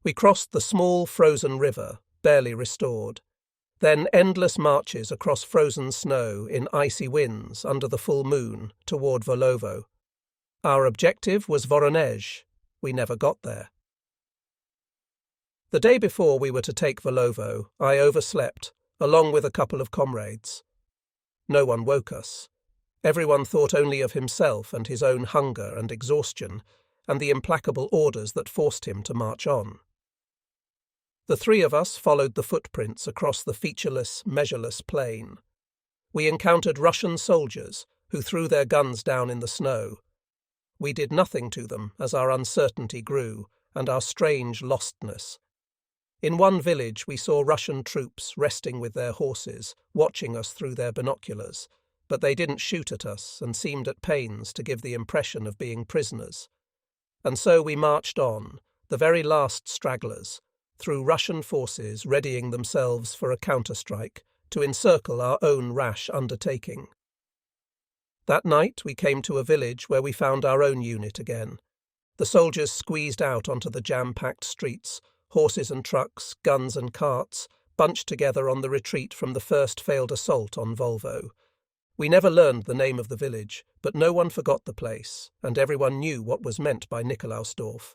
We crossed the small frozen river, barely restored. Then endless marches across frozen snow in icy winds under the full moon toward Volovo. Our objective was Voronezh. We never got there. The day before we were to take Volovo, I overslept, along with a couple of comrades. No one woke us. Everyone thought only of himself and his own hunger and exhaustion, and the implacable orders that forced him to march on. The three of us followed the footprints across the featureless, measureless plain. We encountered Russian soldiers who threw their guns down in the snow. We did nothing to them as our uncertainty grew and our strange lostness. In one village we saw Russian troops resting with their horses, watching us through their binoculars, but they didn't shoot at us and seemed at pains to give the impression of being prisoners. And so we marched on, the very last stragglers, through Russian forces readying themselves for a counterstrike to encircle our own rash undertaking. That night we came to a village where we found our own unit again. The soldiers squeezed out onto the jam-packed streets, horses and trucks, guns and carts, bunched together on the retreat from the first failed assault on Volvo. We never learned the name of the village, but no one forgot the place, and everyone knew what was meant by Nikolausdorf.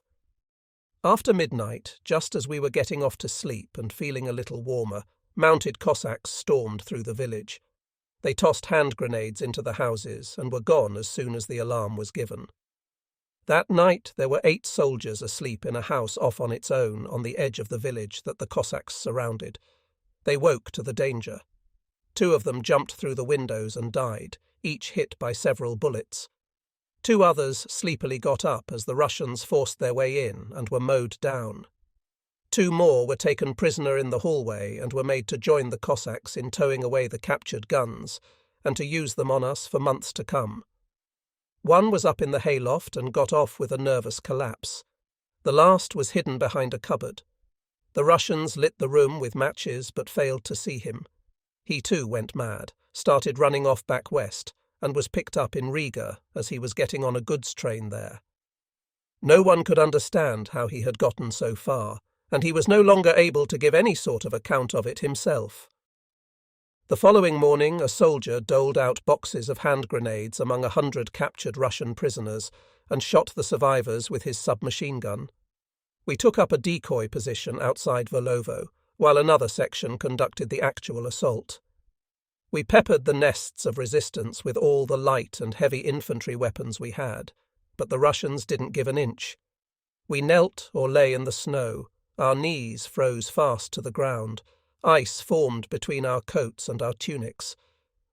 After midnight, just as we were getting off to sleep and feeling a little warmer, mounted Cossacks stormed through the village. They tossed hand grenades into the houses and were gone as soon as the alarm was given. That night there were 8 soldiers asleep in a house off on its own on the edge of the village that the Cossacks surrounded. They woke to the danger. 2 of them jumped through the windows and died, each hit by several bullets. 2 others sleepily got up as the Russians forced their way in and were mowed down. 2 more were taken prisoner in the hallway and were made to join the Cossacks in towing away the captured guns, and to use them on us for months to come. 1 was up in the hayloft and got off with a nervous collapse. The last was hidden behind a cupboard. The Russians lit the room with matches but failed to see him. He too went mad, started running off back west, and was picked up in Riga as he was getting on a goods train there. No one could understand how he had gotten so far, and he was no longer able to give any sort of account of it himself. The following morning a soldier doled out boxes of hand grenades among 100 captured Russian prisoners and shot the survivors with his submachine gun. We took up a decoy position outside Volovo, while another section conducted the actual assault. We peppered the nests of resistance with all the light and heavy infantry weapons we had, but the Russians didn't give an inch. We knelt or lay in the snow, our knees froze fast to the ground, ice formed between our coats and our tunics.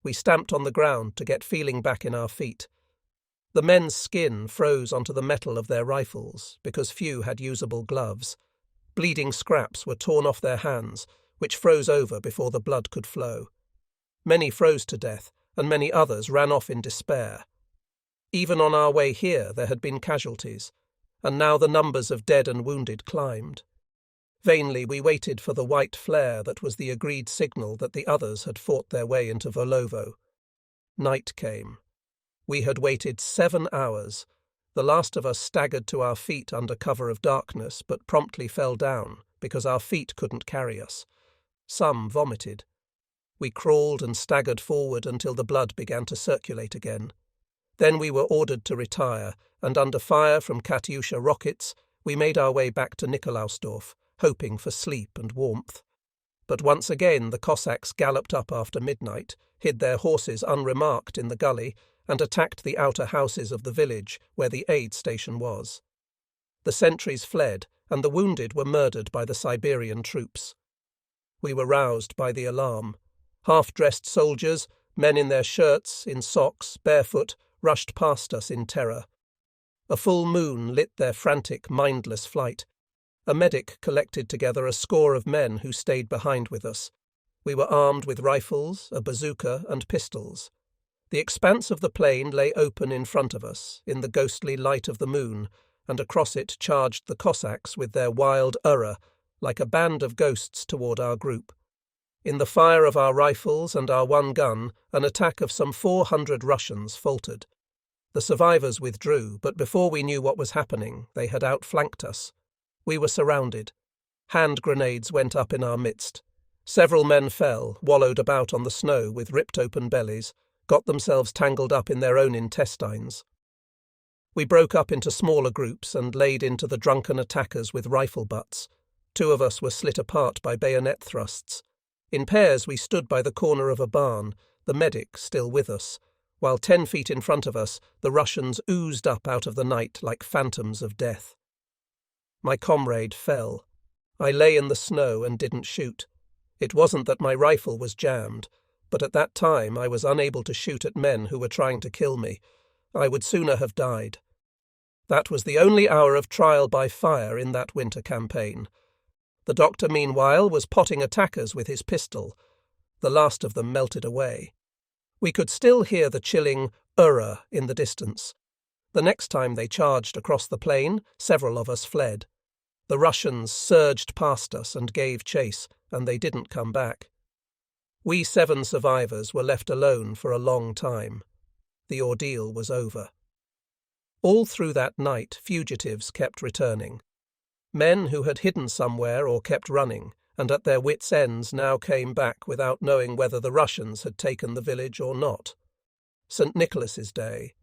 We stamped on the ground to get feeling back in our feet. The men's skin froze onto the metal of their rifles because few had usable gloves. Bleeding scraps were torn off their hands, which froze over before the blood could flow. Many froze to death, and many others ran off in despair. Even on our way here there had been casualties, and now the numbers of dead and wounded climbed. Vainly we waited for the white flare that was the agreed signal that the others had fought their way into Volovo. Night came. We had waited 7 hours. The last of us staggered to our feet under cover of darkness, but promptly fell down because our feet couldn't carry us. Some vomited. We crawled and staggered forward until the blood began to circulate again. Then we were ordered to retire, and under fire from Katyusha rockets, we made our way back to Nikolausdorf, hoping for sleep and warmth. But once again the Cossacks galloped up after midnight, hid their horses unremarked in the gully, and attacked the outer houses of the village where the aid station was. The sentries fled, and the wounded were murdered by the Siberian troops. We were roused by the alarm. Half-dressed soldiers, men in their shirts, in socks, barefoot, rushed past us in terror. A full moon lit their frantic, mindless flight. A medic collected together a score of men who stayed behind with us. We were armed with rifles, a bazooka, and pistols. The expanse of the plain lay open in front of us, in the ghostly light of the moon, and across it charged the Cossacks with their wild urrah, like a band of ghosts toward our group. In the fire of our rifles and our one gun, an attack of some 400 Russians faltered. The survivors withdrew, but before we knew what was happening, they had outflanked us. We were surrounded. Hand grenades went up in our midst. Several men fell, wallowed about on the snow with ripped-open bellies, got themselves tangled up in their own intestines. We broke up into smaller groups and laid into the drunken attackers with rifle butts. 2 of us were slit apart by bayonet thrusts. In pairs we stood by the corner of a barn, the medic still with us, while 10 feet in front of us the Russians oozed up out of the night like phantoms of death. My comrade fell. I lay in the snow and didn't shoot. It wasn't that my rifle was jammed, but at that time I was unable to shoot at men who were trying to kill me. I would sooner have died. That was the only hour of trial by fire in that winter campaign. The doctor, meanwhile, was potting attackers with his pistol. The last of them melted away. We could still hear the chilling "urrah" in the distance. The next time they charged across the plain, several of us fled. The Russians surged past us and gave chase, and they didn't come back. We 7 survivors were left alone for a long time. The ordeal was over. All through that night, fugitives kept returning. Men who had hidden somewhere or kept running, and at their wits' ends now came back without knowing whether the Russians had taken the village or not. St. Nicholas's Day.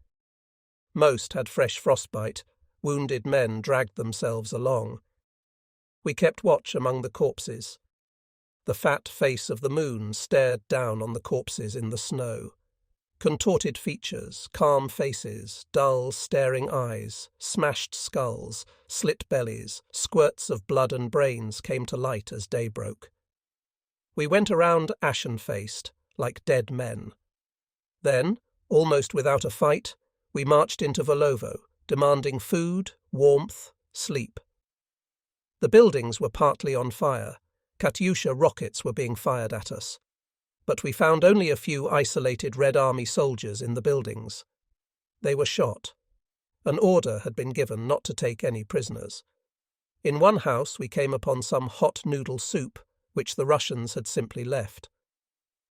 Most had fresh frostbite. Wounded men dragged themselves along. We kept watch among the corpses. The fat face of the moon stared down on the corpses in the snow. Contorted features, calm faces, dull, staring eyes, smashed skulls, slit bellies, squirts of blood and brains came to light as day broke. We went around ashen-faced, like dead men. Then, almost without a fight, we marched into Volovo, demanding food, warmth, sleep. The buildings were partly on fire. Katyusha rockets were being fired at us. But we found only a few isolated Red Army soldiers in the buildings. They were shot. An order had been given not to take any prisoners. In one house we came upon some hot noodle soup, which the Russians had simply left.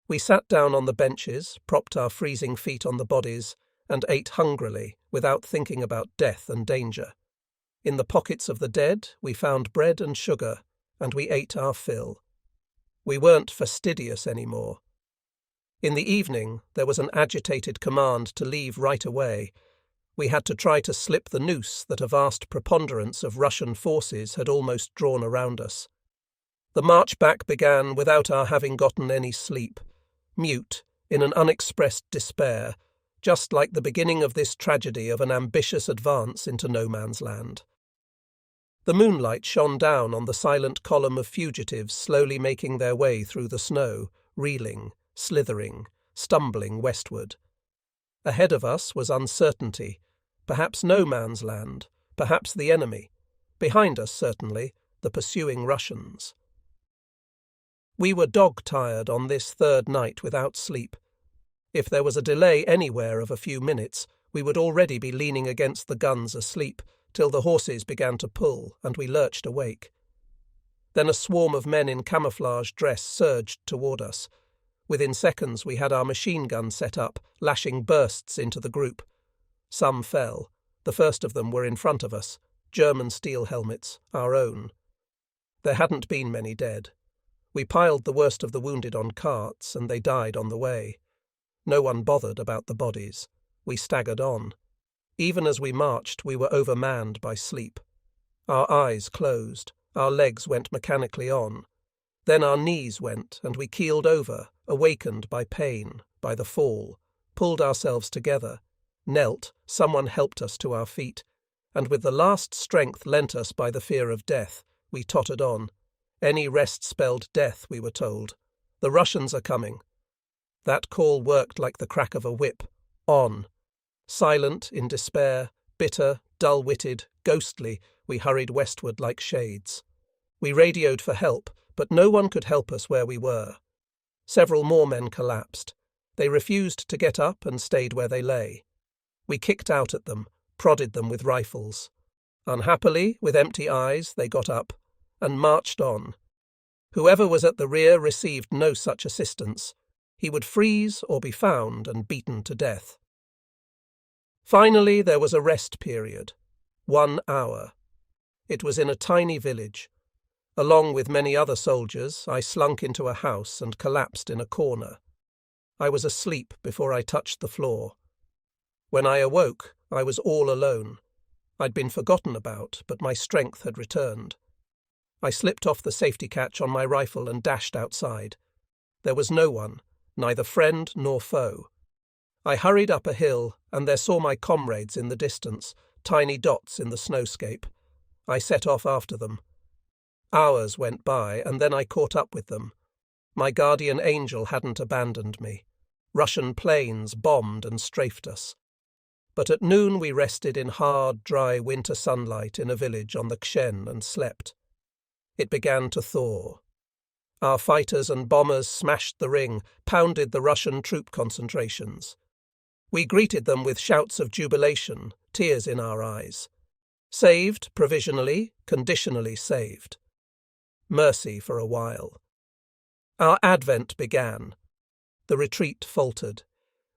We sat down on the benches, propped our freezing feet on the bodies, and ate hungrily, without thinking about death and danger. In the pockets of the dead we found bread and sugar, and we ate our fill. We weren't fastidious anymore. In the evening there was an agitated command to leave right away. We had to try to slip the noose that a vast preponderance of Russian forces had almost drawn around us. The march back began without our having gotten any sleep, mute, in an unexpressed despair, just like the beginning of this tragedy of an ambitious advance into no man's land. The moonlight shone down on the silent column of fugitives slowly making their way through the snow, reeling, slithering, stumbling westward. Ahead of us was uncertainty, perhaps no man's land, perhaps the enemy. Behind us, certainly, the pursuing Russians. We were dog-tired on this 3rd night without sleep. If there was a delay anywhere of a few minutes, we would already be leaning against the guns asleep, till the horses began to pull and we lurched awake. Then a swarm of men in camouflage dress surged toward us. Within seconds we had our machine gun set up, lashing bursts into the group. Some fell. The first of them were in front of us, German steel helmets, our own. There hadn't been many dead. We piled the worst of the wounded on carts, and they died on the way. No one bothered about the bodies. We staggered on. Even as we marched, we were overmanned by sleep. Our eyes closed, our legs went mechanically on. Then our knees went, and we keeled over, awakened by pain, by the fall, pulled ourselves together, knelt, someone helped us to our feet, and with the last strength lent us by the fear of death, we tottered on. Any rest spelled death, we were told. The Russians are coming. That call worked like the crack of a whip. On. Silent, in despair, bitter, dull-witted, ghostly, we hurried westward like shades. We radioed for help, but no one could help us where we were. Several more men collapsed. They refused to get up and stayed where they lay. We kicked out at them, prodded them with rifles. Unhappily, with empty eyes, they got up and marched on. Whoever was at the rear received no such assistance. He would freeze or be found and beaten to death. Finally, there was a rest period. 1 hour. It was in a tiny village. Along with many other soldiers, I slunk into a house and collapsed in a corner. I was asleep before I touched the floor. When I awoke, I was all alone. I'd been forgotten about, but my strength had returned. I slipped off the safety catch on my rifle and dashed outside. There was no one, neither friend nor foe. I hurried up a hill, and there saw my comrades in the distance, tiny dots in the snowscape. I set off after them. Hours went by, and then I caught up with them. My guardian angel hadn't abandoned me. Russian planes bombed and strafed us. But at noon we rested in hard, dry winter sunlight in a village on the Kshen and slept. It began to thaw. Our fighters and bombers smashed the ring, pounded the Russian troop concentrations. We greeted them with shouts of jubilation, tears in our eyes. Saved, provisionally, conditionally saved. Mercy for a while. Our advent began. The retreat faltered.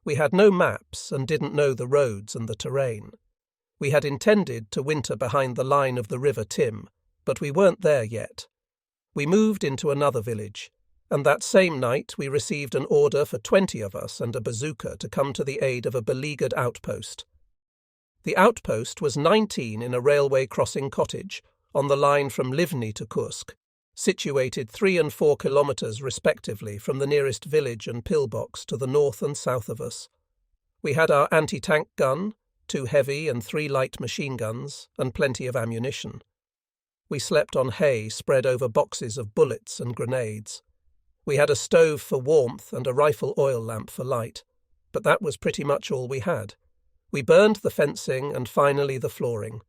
We had no maps and didn't know the roads and the terrain. We had intended to winter behind the line of the River Tim, but we weren't there yet. We moved into another village, and that same night we received an order for 20 of us and a bazooka to come to the aid of a beleaguered outpost. The outpost was 19 in a railway crossing cottage, on the line from Livny to Kursk, situated 3 and 4 kilometres respectively from the nearest village and pillbox to the north and south of us. We had our anti-tank gun, 2 heavy and 3 light machine guns, and plenty of ammunition. We slept on hay spread over boxes of bullets and grenades. We had a stove for warmth and a rifle oil lamp for light, but that was pretty much all we had. We burned the fencing and finally the flooring.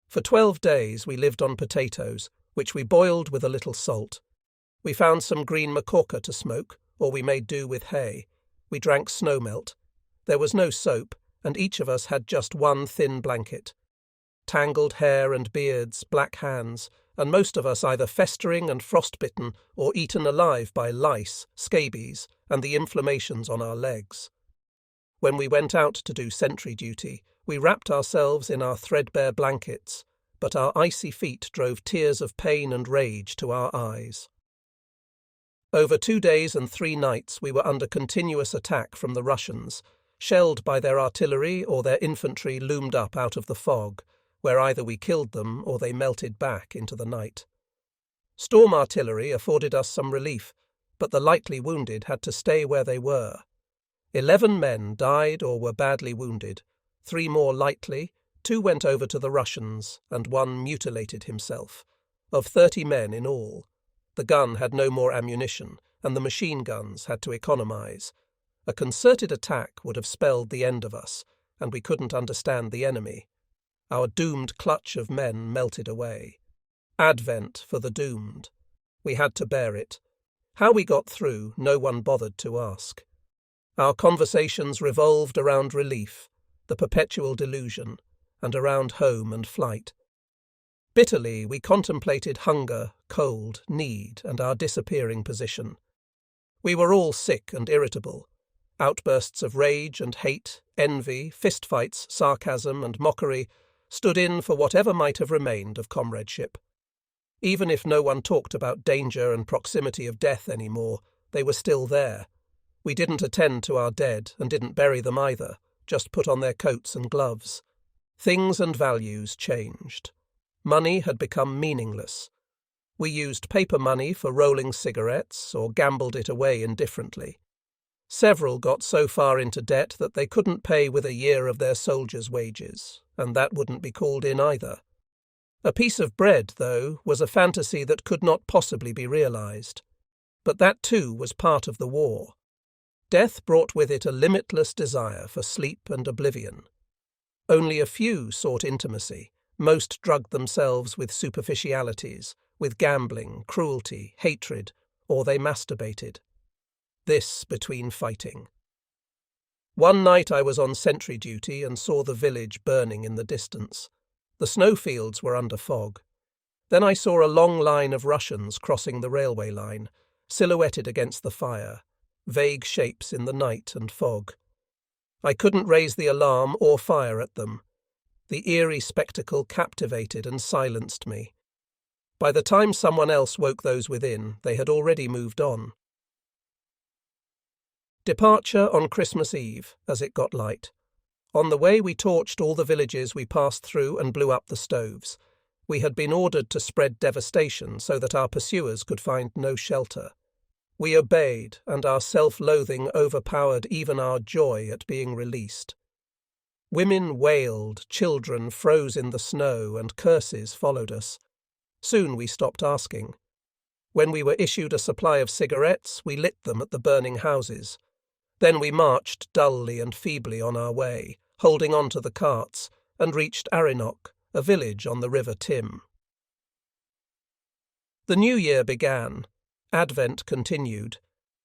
For 12 days we lived on potatoes, which we boiled with a little salt. We found some green macorka to smoke, or we made do with hay. We drank snowmelt. There was no soap, and each of us had just one thin blanket. Tangled hair and beards, black hands, and most of us either festering and frostbitten or eaten alive by lice, scabies, and the inflammations on our legs. When we went out to do sentry duty, we wrapped ourselves in our threadbare blankets, but our icy feet drove tears of pain and rage to our eyes. Over 2 days and 3 nights we were under continuous attack from the Russians, shelled by their artillery or their infantry loomed up out of the fog, where either we killed them or they melted back into the night. Storm artillery afforded us some relief, but the lightly wounded had to stay where they were. 11 men died or were badly wounded, 3 more lightly, 2 went over to the Russians, and 1 mutilated himself. Of 30 men in all. The gun had no more ammunition, and the machine guns had to economize. A concerted attack would have spelled the end of us, and we couldn't understand the enemy. Our doomed clutch of men melted away. Advent for the doomed. We had to bear it. How we got through, no one bothered to ask. Our conversations revolved around relief, the perpetual delusion, and around home and flight. Bitterly we contemplated hunger, cold, need, and our disappearing position. We were all sick and irritable. Outbursts of rage and hate, envy, fistfights, sarcasm, and mockery stood in for whatever might have remained of comradeship. Even if no one talked about danger and proximity of death any more, they were still there. We didn't attend to our dead and didn't bury them either, just put on their coats and gloves. Things and values changed. Money had become meaningless. We used paper money for rolling cigarettes or gambled it away indifferently. Several got so far into debt that they couldn't pay with a year of their soldiers' wages, and that wouldn't be called in either. A piece of bread, though, was a fantasy that could not possibly be realized. But that too was part of the war. Death brought with it a limitless desire for sleep and oblivion. Only a few sought intimacy. Most drugged themselves with superficialities, with gambling, cruelty, hatred, or they masturbated. This between fighting. One night I was on sentry duty and saw the village burning in the distance. The snowfields were under fog. Then I saw a long line of Russians crossing the railway line, silhouetted against the fire, vague shapes in the night and fog. I couldn't raise the alarm or fire at them. The eerie spectacle captivated and silenced me. By the time someone else woke those within, they had already moved on. Departure on Christmas Eve, as it got light. On the way we torched all the villages we passed through and blew up the stoves. We had been ordered to spread devastation so that our pursuers could find no shelter. We obeyed, and our self-loathing overpowered even our joy at being released. Women wailed, children froze in the snow, and curses followed us. Soon we stopped asking. When we were issued a supply of cigarettes, we lit them at the burning houses. Then we marched dully and feebly on our way, holding on to the carts, and reached Arinoch, a village on the River Tim. The new year began. Advent continued.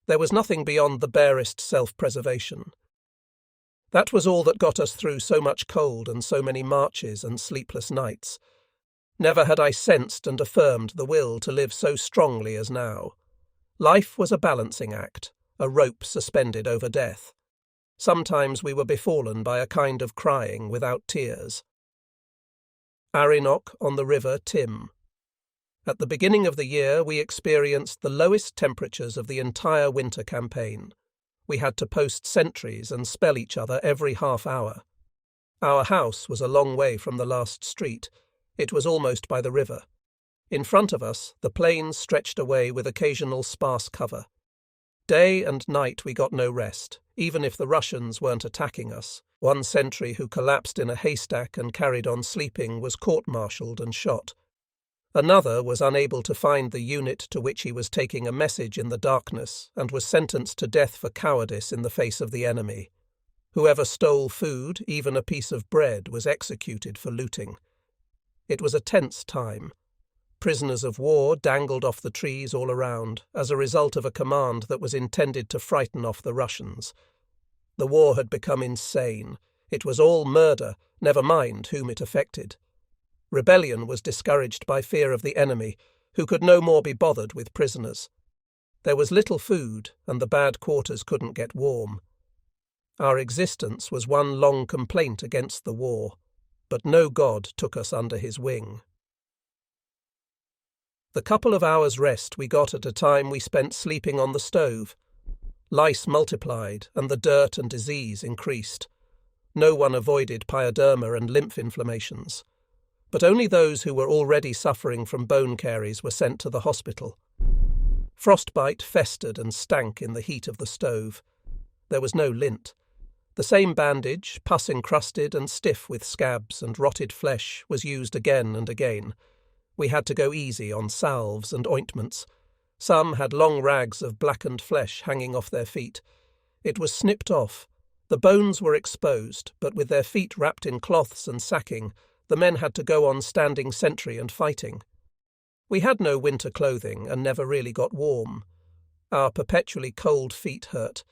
There was nothing beyond the barest self-preservation. That was all that got us through so much cold and so many marches and sleepless nights. Never had I sensed and affirmed the will to live so strongly as now. Life was a balancing act, a rope suspended over death. Sometimes we were befallen by a kind of crying without tears. Arinoch on the River Tim. At the beginning of the year we experienced the lowest temperatures of the entire winter campaign. We had to post sentries and spell each other every half hour. Our house was a long way from the last street. It was almost by the river. In front of us, the plains stretched away with occasional sparse cover. Day and night we got no rest, even if the Russians weren't attacking us. One sentry who collapsed in a haystack and carried on sleeping was court-martialed and shot. Another was unable to find the unit to which he was taking a message in the darkness and was sentenced to death for cowardice in the face of the enemy. Whoever stole food, even a piece of bread, was executed for looting. It was a tense time. Prisoners of war dangled off the trees all around, as a result of a command that was intended to frighten off the Russians. The war had become insane. It was all murder, never mind whom it affected. Rebellion was discouraged by fear of the enemy, who could no more be bothered with prisoners. There was little food, and the bad quarters couldn't get warm. Our existence was one long complaint against the war, but no god took us under his wing. The couple of hours' rest we got at a time we spent sleeping on the stove. Lice multiplied, and the dirt and disease increased. No one avoided pyoderma and lymph inflammations. But only those who were already suffering from bone caries were sent to the hospital. Frostbite festered and stank in the heat of the stove. There was no lint. The same bandage, pus-encrusted and stiff with scabs and rotted flesh, was used again and again. We had to go easy on salves and ointments. Some had long rags of blackened flesh hanging off their feet. It was snipped off. The bones were exposed, but with their feet wrapped in cloths and sacking, the men had to go on standing sentry and fighting. We had no winter clothing and never really got warm. Our perpetually cold feet hurt.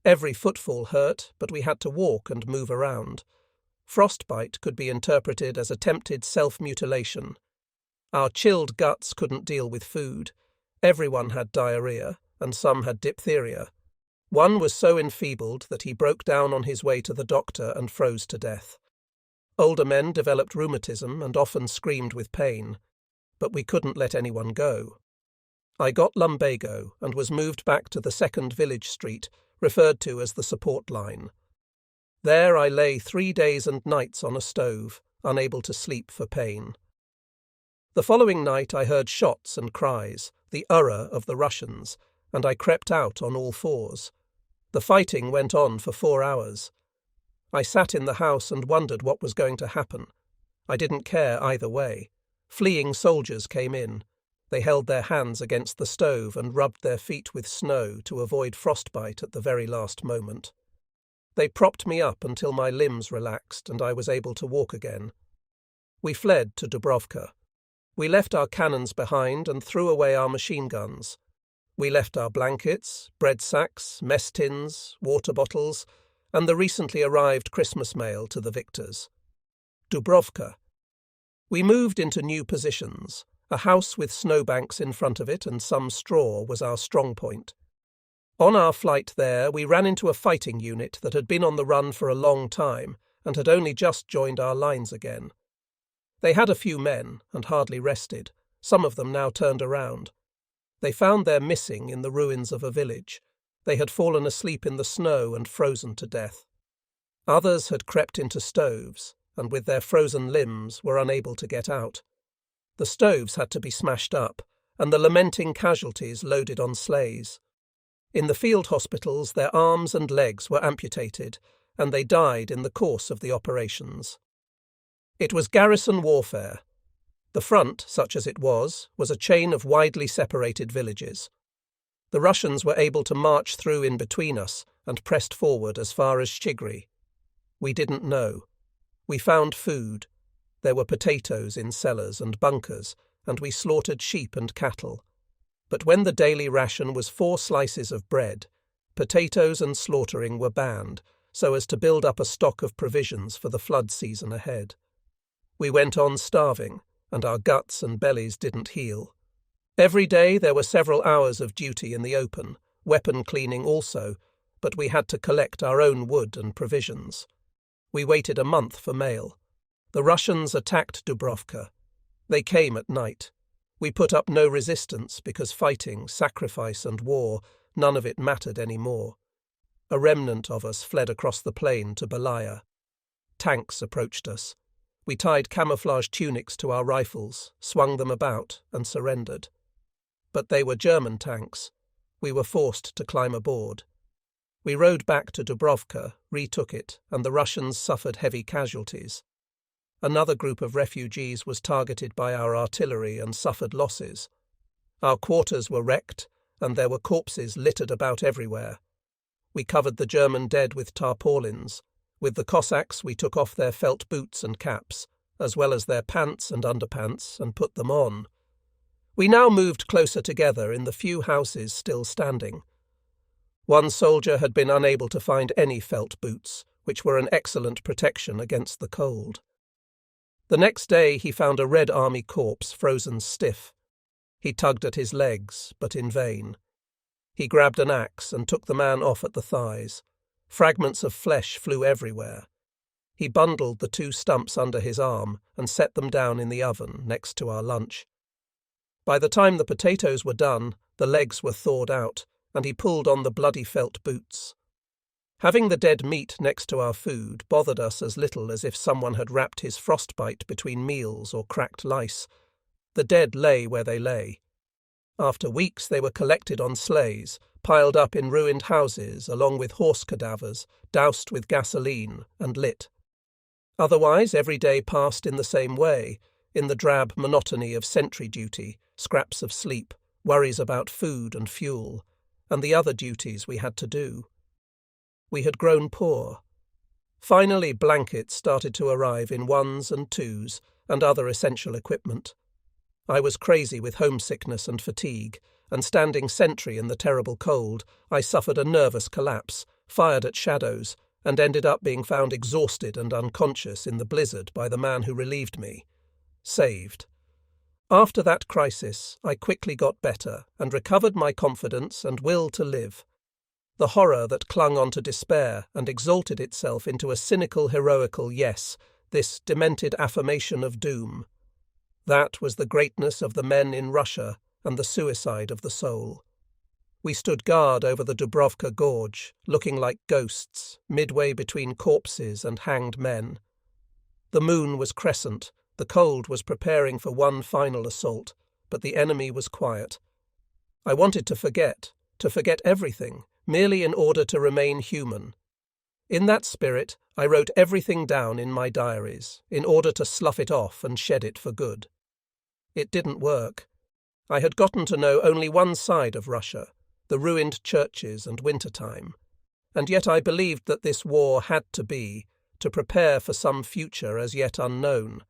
Every footfall hurt, but we had to walk and move around. Frostbite could be interpreted as attempted self-mutilation. Our chilled guts couldn't deal with food. Everyone had diarrhea, and some had diphtheria. One was so enfeebled that he broke down on his way to the doctor and froze to death. Older men developed rheumatism and often screamed with pain, but we couldn't let anyone go. I got lumbago and was moved back to the second village street, referred to as the support line. There I lay 3 days and nights on a stove, unable to sleep for pain. The following night I heard shots and cries, the urrah of the Russians, and I crept out on all fours. The fighting went on for 4 hours. I sat in the house and wondered what was going to happen. I didn't care either way. Fleeing soldiers came in. They held their hands against the stove and rubbed their feet with snow to avoid frostbite at the very last moment. They propped me up until my limbs relaxed and I was able to walk again. We fled to Dubrovka. We left our cannons behind and threw away our machine guns. We left our blankets, bread sacks, mess tins, water bottles, and the recently arrived Christmas mail to the victors. Dubrovka. We moved into new positions. A house with snowbanks in front of it and some straw was our strong point. On our flight there, we ran into a fighting unit that had been on the run for a long time and had only just joined our lines again. They had a few men and hardly rested. some of them now turned around. They found their missing in the ruins of a village. They had fallen asleep in the snow and frozen to death. Others had crept into stoves, and with their frozen limbs were unable to get out. The stoves had to be smashed up, and the lamenting casualties loaded on sleighs. In the field hospitals, their arms and legs were amputated, and they died in the course of the operations. It was garrison warfare. The front, such as it was a chain of widely separated villages. The Russians were able to march through in between us and pressed forward as far as Chigri. We didn't know. We found food. There were potatoes in cellars and bunkers, and we slaughtered sheep and cattle. But when the daily ration was 4 slices of bread, potatoes and slaughtering were banned, so as to build up a stock of provisions for the flood season ahead. We went on starving, and our guts and bellies didn't heal. Every day there were several hours of duty in the open, weapon cleaning also, but we had to collect our own wood and provisions. We waited a month for mail. The Russians attacked Dubrovka. They came at night. We put up no resistance because fighting, sacrifice and war, none of it mattered any more. A remnant of us fled across the plain to Belaya. Tanks approached us. We tied camouflage tunics to our rifles, swung them about, and surrendered. But they were German tanks. We were forced to climb aboard. We rode back to Dubrovka, retook it, and the Russians suffered heavy casualties. Another group of refugees was targeted by our artillery and suffered losses. Our quarters were wrecked, and there were corpses littered about everywhere. We covered the German dead with tarpaulins. With the Cossacks we took off their felt boots and caps, as well as their pants and underpants, and put them on. We now moved closer together in the few houses still standing. One soldier had been unable to find any felt boots, which were an excellent protection against the cold. The next day he found a Red Army corpse frozen stiff. He tugged at his legs, but in vain. He grabbed an axe and took the man off at the thighs. Fragments of flesh flew everywhere. He bundled the 2 stumps under his arm and set them down in the oven next to our lunch. By the time the potatoes were done, the legs were thawed out, and he pulled on the bloody felt boots. Having the dead meat next to our food bothered us as little as if someone had wrapped his frostbite between meals or cracked lice. The dead lay where they lay. After weeks they were collected on sleighs, piled up in ruined houses along with horse cadavers, doused with gasoline and lit. Otherwise every day passed in the same way, in the drab monotony of sentry duty, scraps of sleep, worries about food and fuel, and the other duties we had to do. We had grown poor. Finally blankets started to arrive in 1s and 2s and other essential equipment. I was crazy with homesickness and fatigue, and standing sentry in the terrible cold, I suffered a nervous collapse, fired at shadows, and ended up being found exhausted and unconscious in the blizzard by the man who relieved me. Saved. After that crisis, I quickly got better and recovered my confidence and will to live. The horror that clung on to despair and exalted itself into a cynical, heroical yes, this demented affirmation of doom. That was the greatness of the men in Russia and the suicide of the soul. We stood guard over the Dubrovka gorge, looking like ghosts, midway between corpses and hanged men. The moon was crescent, the cold was preparing for one final assault, but the enemy was quiet. I wanted to forget everything, merely in order to remain human. In that spirit, I wrote everything down in my diaries, in order to slough it off and shed it for good. It didn't work. I had gotten to know only one side of Russia, the ruined churches and wintertime, and yet I believed that this war had to be, to prepare for some future as yet unknown,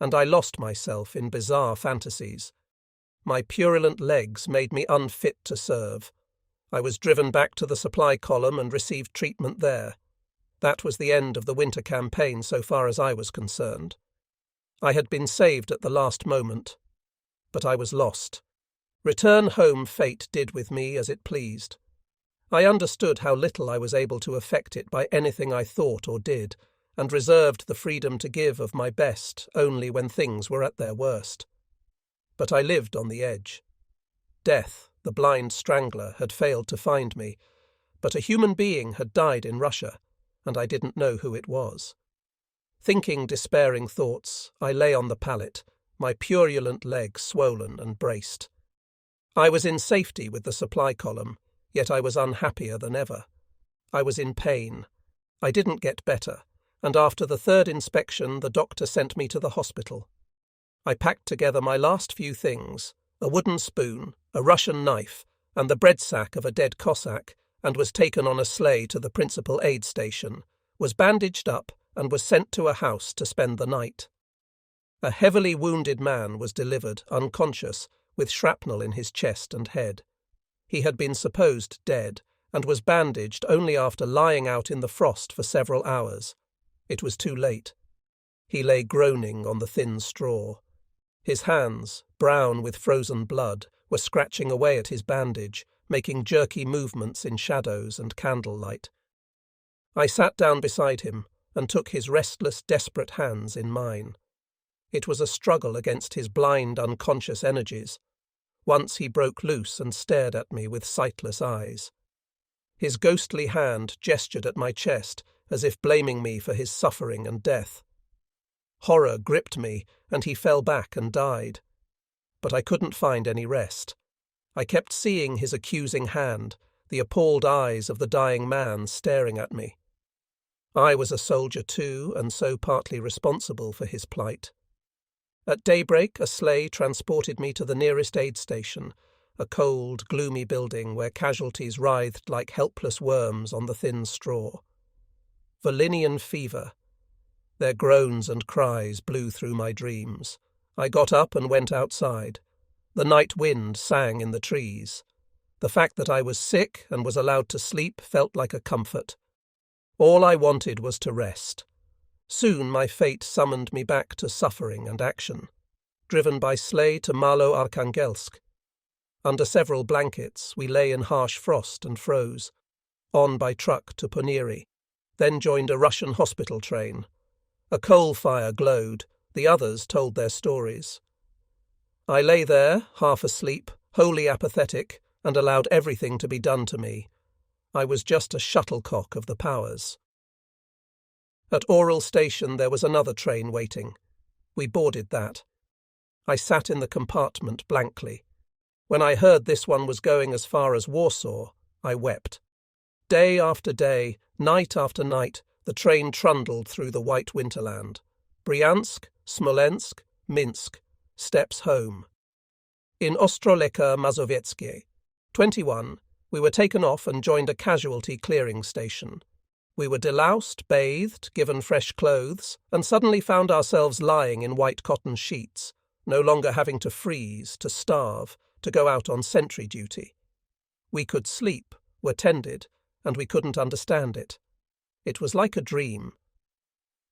and I lost myself in bizarre fantasies. My purulent legs made me unfit to serve. I was driven back to the supply column and received treatment there. That was the end of the winter campaign so far as I was concerned. I had been saved at the last moment, but I was lost. Return home fate did with me as it pleased. I understood how little I was able to affect it by anything I thought or did, and reserved the freedom to give of my best only when things were at their worst. But I lived on the edge. Death, the blind strangler, had failed to find me, but a human being had died in Russia, and I didn't know who it was. Thinking despairing thoughts, I lay on the pallet, my purulent legs swollen and braced. I was in safety with the supply column, yet I was unhappier than ever. I was in pain. I didn't get better, and after the third inspection the doctor sent me to the hospital. I packed together my last few things, a wooden spoon, a Russian knife, and the bread sack of a dead Cossack, and was taken on a sleigh to the principal aid station, was bandaged up, and was sent to a house to spend the night. A heavily wounded man was delivered, unconscious, with shrapnel in his chest and head. He had been supposed dead, and was bandaged only after lying out in the frost for several hours. It was too late. He lay groaning on the thin straw. His hands, brown with frozen blood, were scratching away at his bandage, making jerky movements in shadows and candlelight. I sat down beside him and took his restless, desperate hands in mine. It was a struggle against his blind, unconscious energies. Once he broke loose and stared at me with sightless eyes. His ghostly hand gestured at my chest, as if blaming me for his suffering and death. Horror gripped me, and he fell back and died. But I couldn't find any rest. I kept seeing his accusing hand, the appalled eyes of the dying man staring at me. I was a soldier too, and so partly responsible for his plight. At daybreak, a sleigh transported me to the nearest aid station, a cold, gloomy building where casualties writhed like helpless worms on the thin straw. Valinian fever. Their groans and cries blew through my dreams. I got up and went outside. The night wind sang in the trees. The fact that I was sick and was allowed to sleep felt like a comfort. All I wanted was to rest. Soon my fate summoned me back to suffering and action, driven by sleigh to Malo-Arkhangelsk. Under several blankets, we lay in harsh frost and froze, on by truck to Poniri, then joined a Russian hospital train. A coal fire glowed, the others told their stories. I lay there, half asleep, wholly apathetic, and allowed everything to be done to me. I was just a shuttlecock of the powers. At Oral Station there was another train waiting. We boarded that. I sat in the compartment blankly. When I heard this one was going as far as Warsaw, I wept. Day after day, night after night, the train trundled through the white winterland. Bryansk, Smolensk, Minsk, steps home. In Ostroleka Mazowieckie, 21, we were taken off and joined a casualty clearing station. We were deloused, bathed, given fresh clothes, and suddenly found ourselves lying in white cotton sheets, no longer having to freeze, to starve, to go out on sentry duty. We could sleep, were tended, and we couldn't understand it. It was like a dream.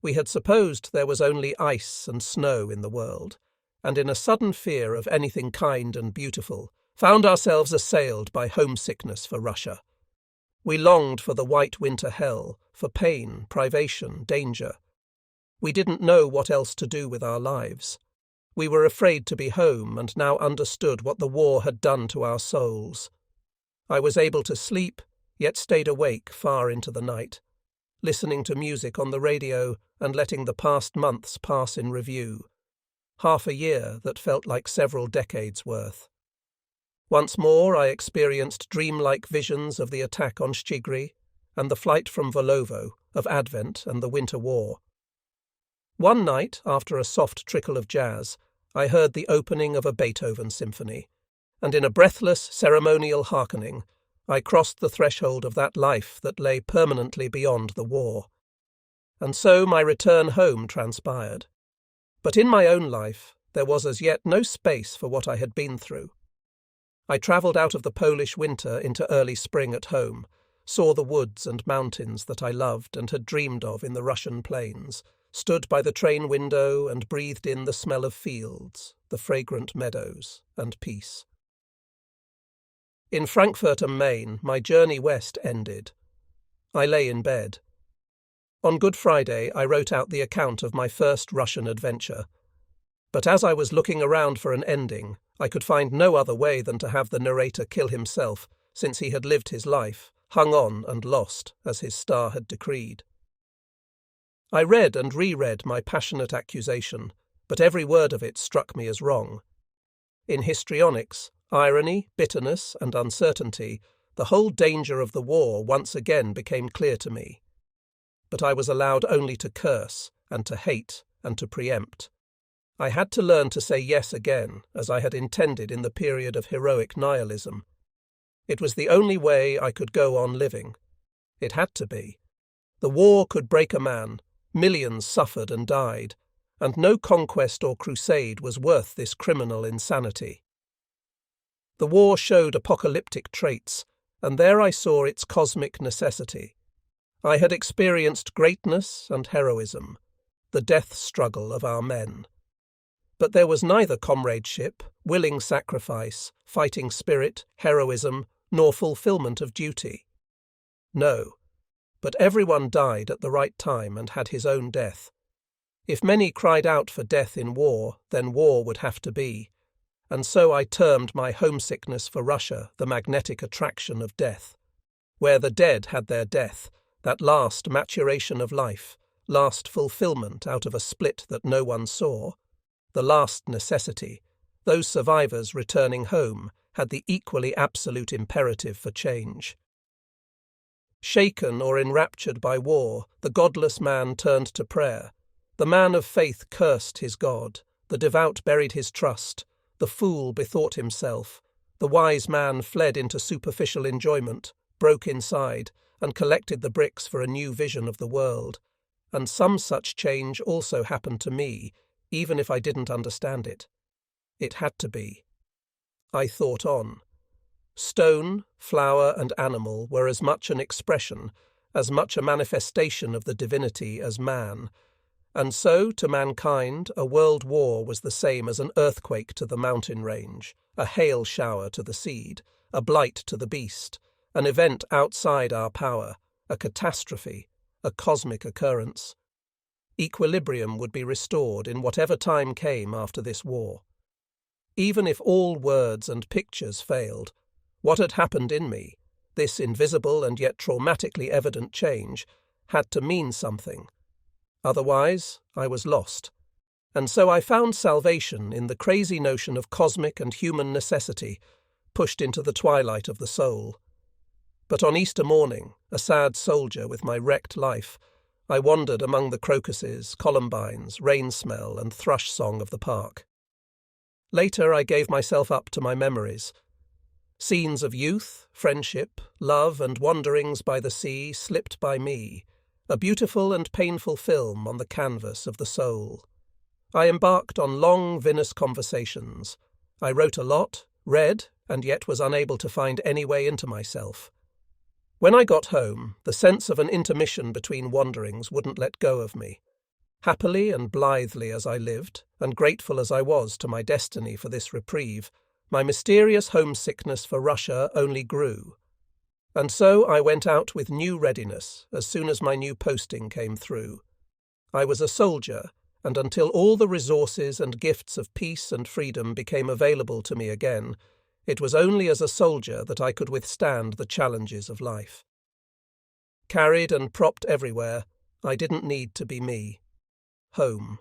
We had supposed there was only ice and snow in the world, and in a sudden fear of anything kind and beautiful, found ourselves assailed by homesickness for Russia. We longed for the white winter hell, for pain, privation, danger. We didn't know what else to do with our lives. We were afraid to be home and now understood what the war had done to our souls. I was able to sleep, yet stayed awake far into the night, listening to music on the radio and letting the past months pass in review. Half a year that felt like several decades' worth. Once more I experienced dreamlike visions of the attack on Shchigry and the flight from Volovo, of Advent and the Winter War. One night, after a soft trickle of jazz, I heard the opening of a Beethoven symphony, and in a breathless, ceremonial hearkening, I crossed the threshold of that life that lay permanently beyond the war. And so my return home transpired. But in my own life, there was as yet no space for what I had been through. I travelled out of the Polish winter into early spring at home, saw the woods and mountains that I loved and had dreamed of in the Russian plains, stood by the train window and breathed in the smell of fields, the fragrant meadows, and peace. In Frankfurt am Main, my journey west ended. I lay in bed. On Good Friday, I wrote out the account of my first Russian adventure. But as I was looking around for an ending, I could find no other way than to have the narrator kill himself, since he had lived his life, hung on and lost, as his star had decreed. I read and reread my passionate accusation, but every word of it struck me as wrong. In histrionics, irony, bitterness, and uncertainty, the whole danger of the war once again became clear to me. But I was allowed only to curse, and to hate, and to preempt. I had to learn to say yes again, as I had intended in the period of heroic nihilism. It was the only way I could go on living. It had to be. The war could break a man, millions suffered and died, and no conquest or crusade was worth this criminal insanity. The war showed apocalyptic traits, and there I saw its cosmic necessity. I had experienced greatness and heroism, the death struggle of our men. But there was neither comradeship, willing sacrifice, fighting spirit, heroism, nor fulfillment of duty. No, but everyone died at the right time and had his own death. If many cried out for death in war, then war would have to be. And so I termed my homesickness for Russia the magnetic attraction of death. Where the dead had their death, that last maturation of life, last fulfillment out of a split that no one saw, the last necessity, those survivors returning home had the equally absolute imperative for change. Shaken or enraptured by war, the godless man turned to prayer. The man of faith cursed his God, the devout buried his trust, the fool bethought himself, the wise man fled into superficial enjoyment, broke inside, and collected the bricks for a new vision of the world. And some such change also happened to me, even if I didn't understand it. It had to be. I thought on. Stone, flower, and animal were as much an expression, as much a manifestation of the divinity as man, and so to mankind a world war was the same as an earthquake to the mountain range, a hail shower to the seed, a blight to the beast, an event outside our power, a catastrophe, a cosmic occurrence. Equilibrium would be restored in whatever time came after this war. Even if all words and pictures failed, what had happened in me, this invisible and yet traumatically evident change, had to mean something. Otherwise, I was lost. And so I found salvation in the crazy notion of cosmic and human necessity, pushed into the twilight of the soul. But on Easter morning, a sad soldier with my wrecked life, I wandered among the crocuses, columbines, rain smell, and thrush song of the park. Later I gave myself up to my memories. Scenes of youth, friendship, love, and wanderings by the sea slipped by me, a beautiful and painful film on the canvas of the soul. I embarked on long, vinous conversations. I wrote a lot, read, and yet was unable to find any way into myself. When I got home, the sense of an intermission between wanderings wouldn't let go of me. Happily and blithely as I lived, and grateful as I was to my destiny for this reprieve, my mysterious homesickness for Russia only grew. And so I went out with new readiness as soon as my new posting came through. I was a soldier, and until all the resources and gifts of peace and freedom became available to me again, it was only as a soldier that I could withstand the challenges of life. Carried and propped everywhere, I didn't need to be me. Home.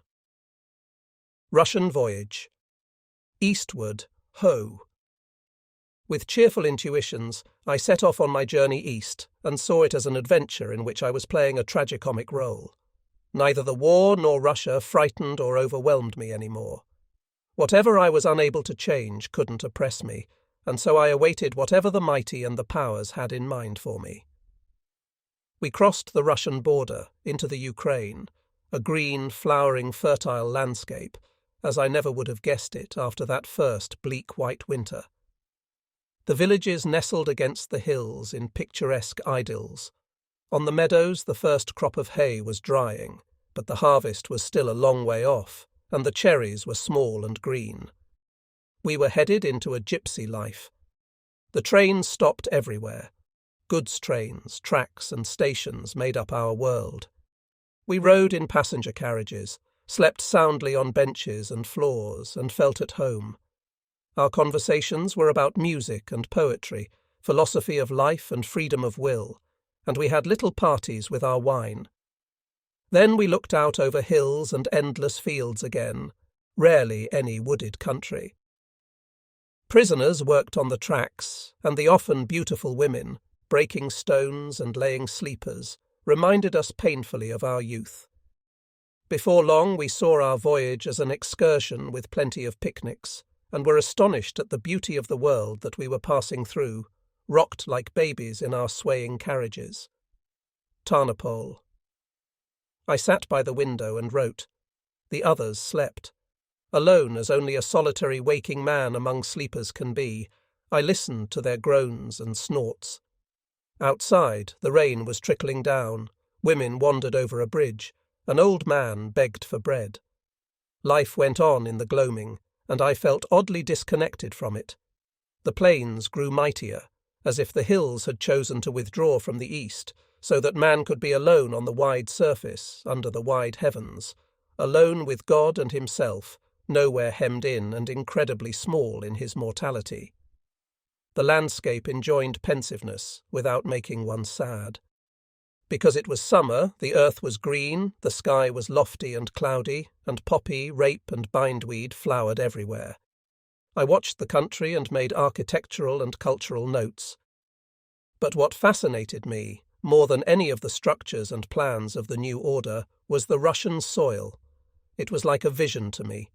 Russian voyage. Eastward, ho! With cheerful intuitions, I set off on my journey east and saw it as an adventure in which I was playing a tragicomic role. Neither the war nor Russia frightened or overwhelmed me anymore. Whatever I was unable to change couldn't oppress me, and so I awaited whatever the mighty and the powers had in mind for me. We crossed the Russian border into the Ukraine, a green, flowering, fertile landscape, as I never would have guessed it after that first bleak white winter. The villages nestled against the hills in picturesque idylls. On the meadows the first crop of hay was drying, but the harvest was still a long way off, and the cherries were small and green. We were headed into a gypsy life. The trains stopped everywhere. Goods trains, tracks, and stations made up our world. We rode in passenger carriages, slept soundly on benches and floors, and felt at home. Our conversations were about music and poetry, philosophy of life and freedom of will, and we had little parties with our wine. Then we looked out over hills and endless fields again, rarely any wooded country. Prisoners worked on the tracks, and the often beautiful women, breaking stones and laying sleepers, reminded us painfully of our youth. Before long we saw our voyage as an excursion with plenty of picnics, and were astonished at the beauty of the world that we were passing through, rocked like babies in our swaying carriages. Tarnopol. I sat by the window and wrote. The others slept. Alone as only a solitary waking man among sleepers can be, I listened to their groans and snorts. Outside, the rain was trickling down, women wandered over a bridge, an old man begged for bread. Life went on in the gloaming, and I felt oddly disconnected from it. The plains grew mightier, as if the hills had chosen to withdraw from the east, so that man could be alone on the wide surface, under the wide heavens, alone with God and himself, nowhere hemmed in and incredibly small in his mortality. The landscape enjoined pensiveness, without making one sad. Because it was summer, the earth was green, the sky was lofty and cloudy, and poppy, rape and bindweed flowered everywhere. I watched the country and made architectural and cultural notes. But what fascinated me, more than any of the structures and plans of the new order, was the Russian soil. It was like a vision to me.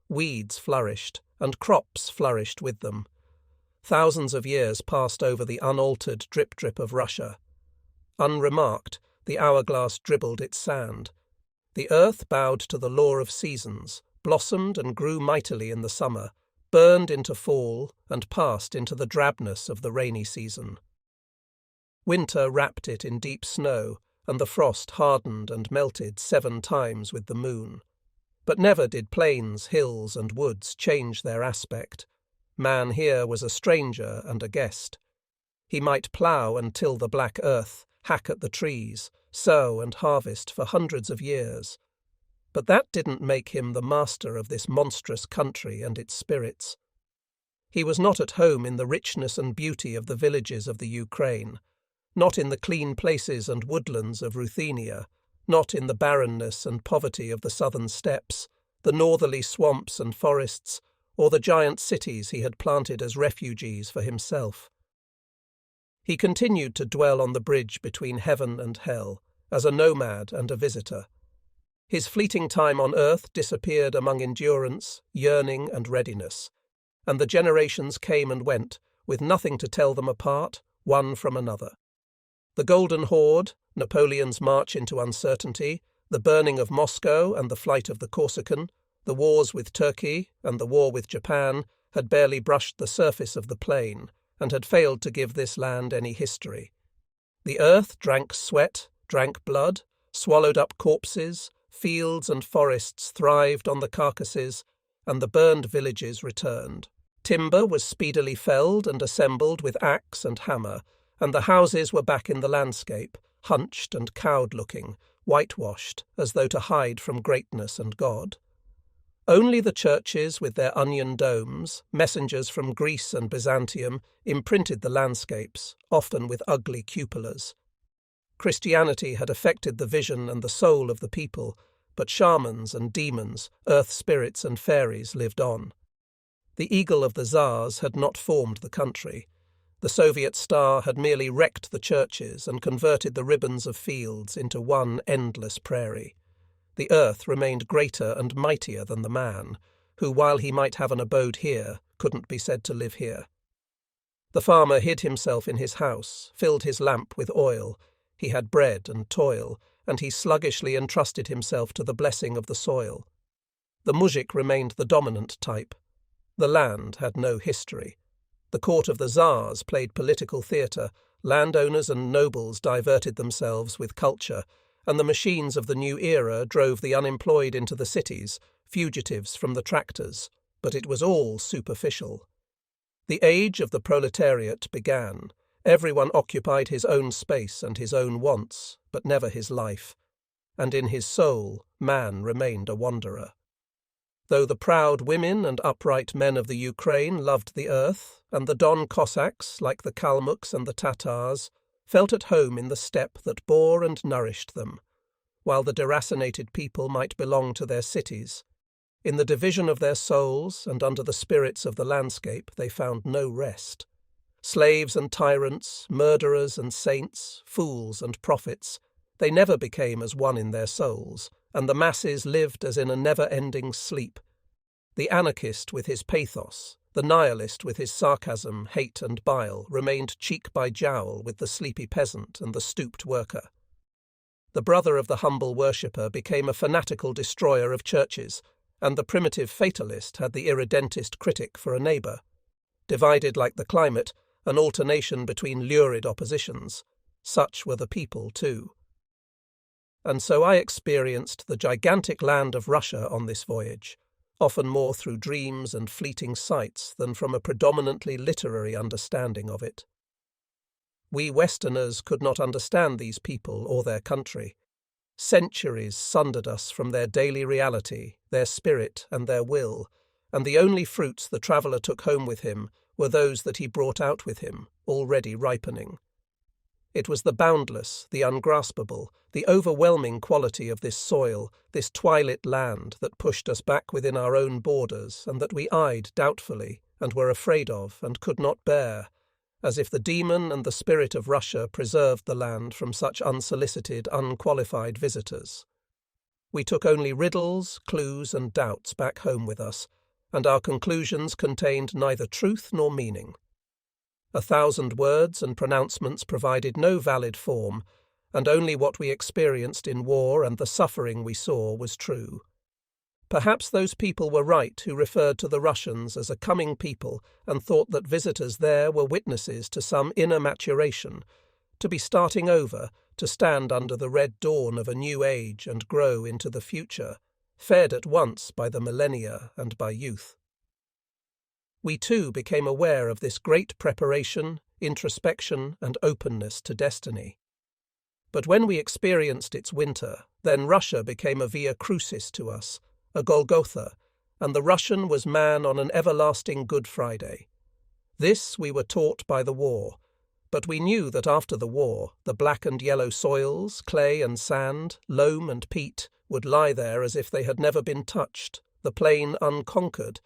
Weeds flourished, and crops flourished with them. Thousands of years passed over the unaltered drip-drip of Russia. Unremarked, the hourglass dribbled its sand. The earth bowed to the law of seasons, blossomed and grew mightily in the summer, burned into fall, and passed into the drabness of the rainy season. Winter wrapped it in deep snow, and the frost hardened and melted 7 times with the moon. But never did plains, hills, and woods change their aspect. Man here was a stranger and a guest. He might plough and till the black earth, hack at the trees, sow and harvest for hundreds of years. But that didn't make him the master of this monstrous country and its spirits. He was not at home in the richness and beauty of the villages of the Ukraine, not in the clean places and woodlands of Ruthenia, not in the barrenness and poverty of the southern steppes, the northerly swamps and forests, or the giant cities he had planted as refugees for himself. He continued to dwell on the bridge between heaven and hell, as a nomad and a visitor. His fleeting time on earth disappeared among endurance, yearning, and readiness, and the generations came and went, with nothing to tell them apart, one from another. The Golden Horde, Napoleon's march into uncertainty, the burning of Moscow and the flight of the Corsican, the wars with Turkey and the war with Japan had barely brushed the surface of the plain and had failed to give this land any history. The earth drank sweat, drank blood, swallowed up corpses, fields and forests thrived on the carcasses, and the burned villages returned. Timber was speedily felled and assembled with axe and hammer, and the houses were back in the landscape, hunched and cowed-looking, whitewashed, as though to hide from greatness and God. Only the churches with their onion domes, messengers from Greece and Byzantium, imprinted the landscapes, often with ugly cupolas. Christianity had affected the vision and the soul of the people, but shamans and demons, earth spirits and fairies lived on. The eagle of the Tsars had not formed the country. The Soviet star had merely wrecked the churches and converted the ribbons of fields into one endless prairie. The earth remained greater and mightier than the man, who, while he might have an abode here, couldn't be said to live here. The farmer hid himself in his house, filled his lamp with oil. He had bread and toil, and he sluggishly entrusted himself to the blessing of the soil. The muzhik remained the dominant type. The land had no history. The court of the Tsars played political theatre, landowners and nobles diverted themselves with culture, and the machines of the new era drove the unemployed into the cities, fugitives from the tractors, but it was all superficial. The age of the proletariat began. Everyone occupied his own space and his own wants, but never his life. and in his soul man remained a wanderer. Though the proud women and upright men of the Ukraine loved the earth, and the Don Cossacks, like the Kalmucks and the Tatars, felt at home in the steppe that bore and nourished them, while the deracinated people might belong to their cities, in the division of their souls and under the spirits of the landscape they found no rest. Slaves and tyrants, murderers and saints, fools and prophets, they never became as one in their souls, and the masses lived as in a never-ending sleep. The anarchist with his pathos, the nihilist with his sarcasm, hate and bile, remained cheek by jowl with the sleepy peasant and the stooped worker. The brother of the humble worshipper became a fanatical destroyer of churches, and the primitive fatalist had the irredentist critic for a neighbour. Divided like the climate, an alternation between lurid oppositions, such were the people too. And so I experienced the gigantic land of Russia on this voyage, often more through dreams and fleeting sights than from a predominantly literary understanding of it. We Westerners could not understand these people or their country. Centuries sundered us from their daily reality, their spirit and their will, and the only fruits the traveller took home with him were those that he brought out with him, already ripening. It was the boundless, the ungraspable, the overwhelming quality of this soil, this twilit land, that pushed us back within our own borders and that we eyed doubtfully and were afraid of and could not bear, as if the demon and the spirit of Russia preserved the land from such unsolicited, unqualified visitors. We took only riddles, clues and doubts back home with us, and our conclusions contained neither truth nor meaning. 1,000 words and pronouncements provided no valid form, and only what we experienced in war and the suffering we saw was true. Perhaps those people were right who referred to the Russians as a coming people and thought that visitors there were witnesses to some inner maturation, to be starting over, to stand under the red dawn of a new age and grow into the future, fed at once by the millennia and by youth. We too became aware of this great preparation, introspection, and openness to destiny. But when we experienced its winter, then Russia became a via crucis to us, a Golgotha, and the Russian was man on an everlasting Good Friday. This we were taught by the war, but we knew that after the war, the black and yellow soils, clay and sand, loam and peat, would lie there as if they had never been touched, the plain unconquered,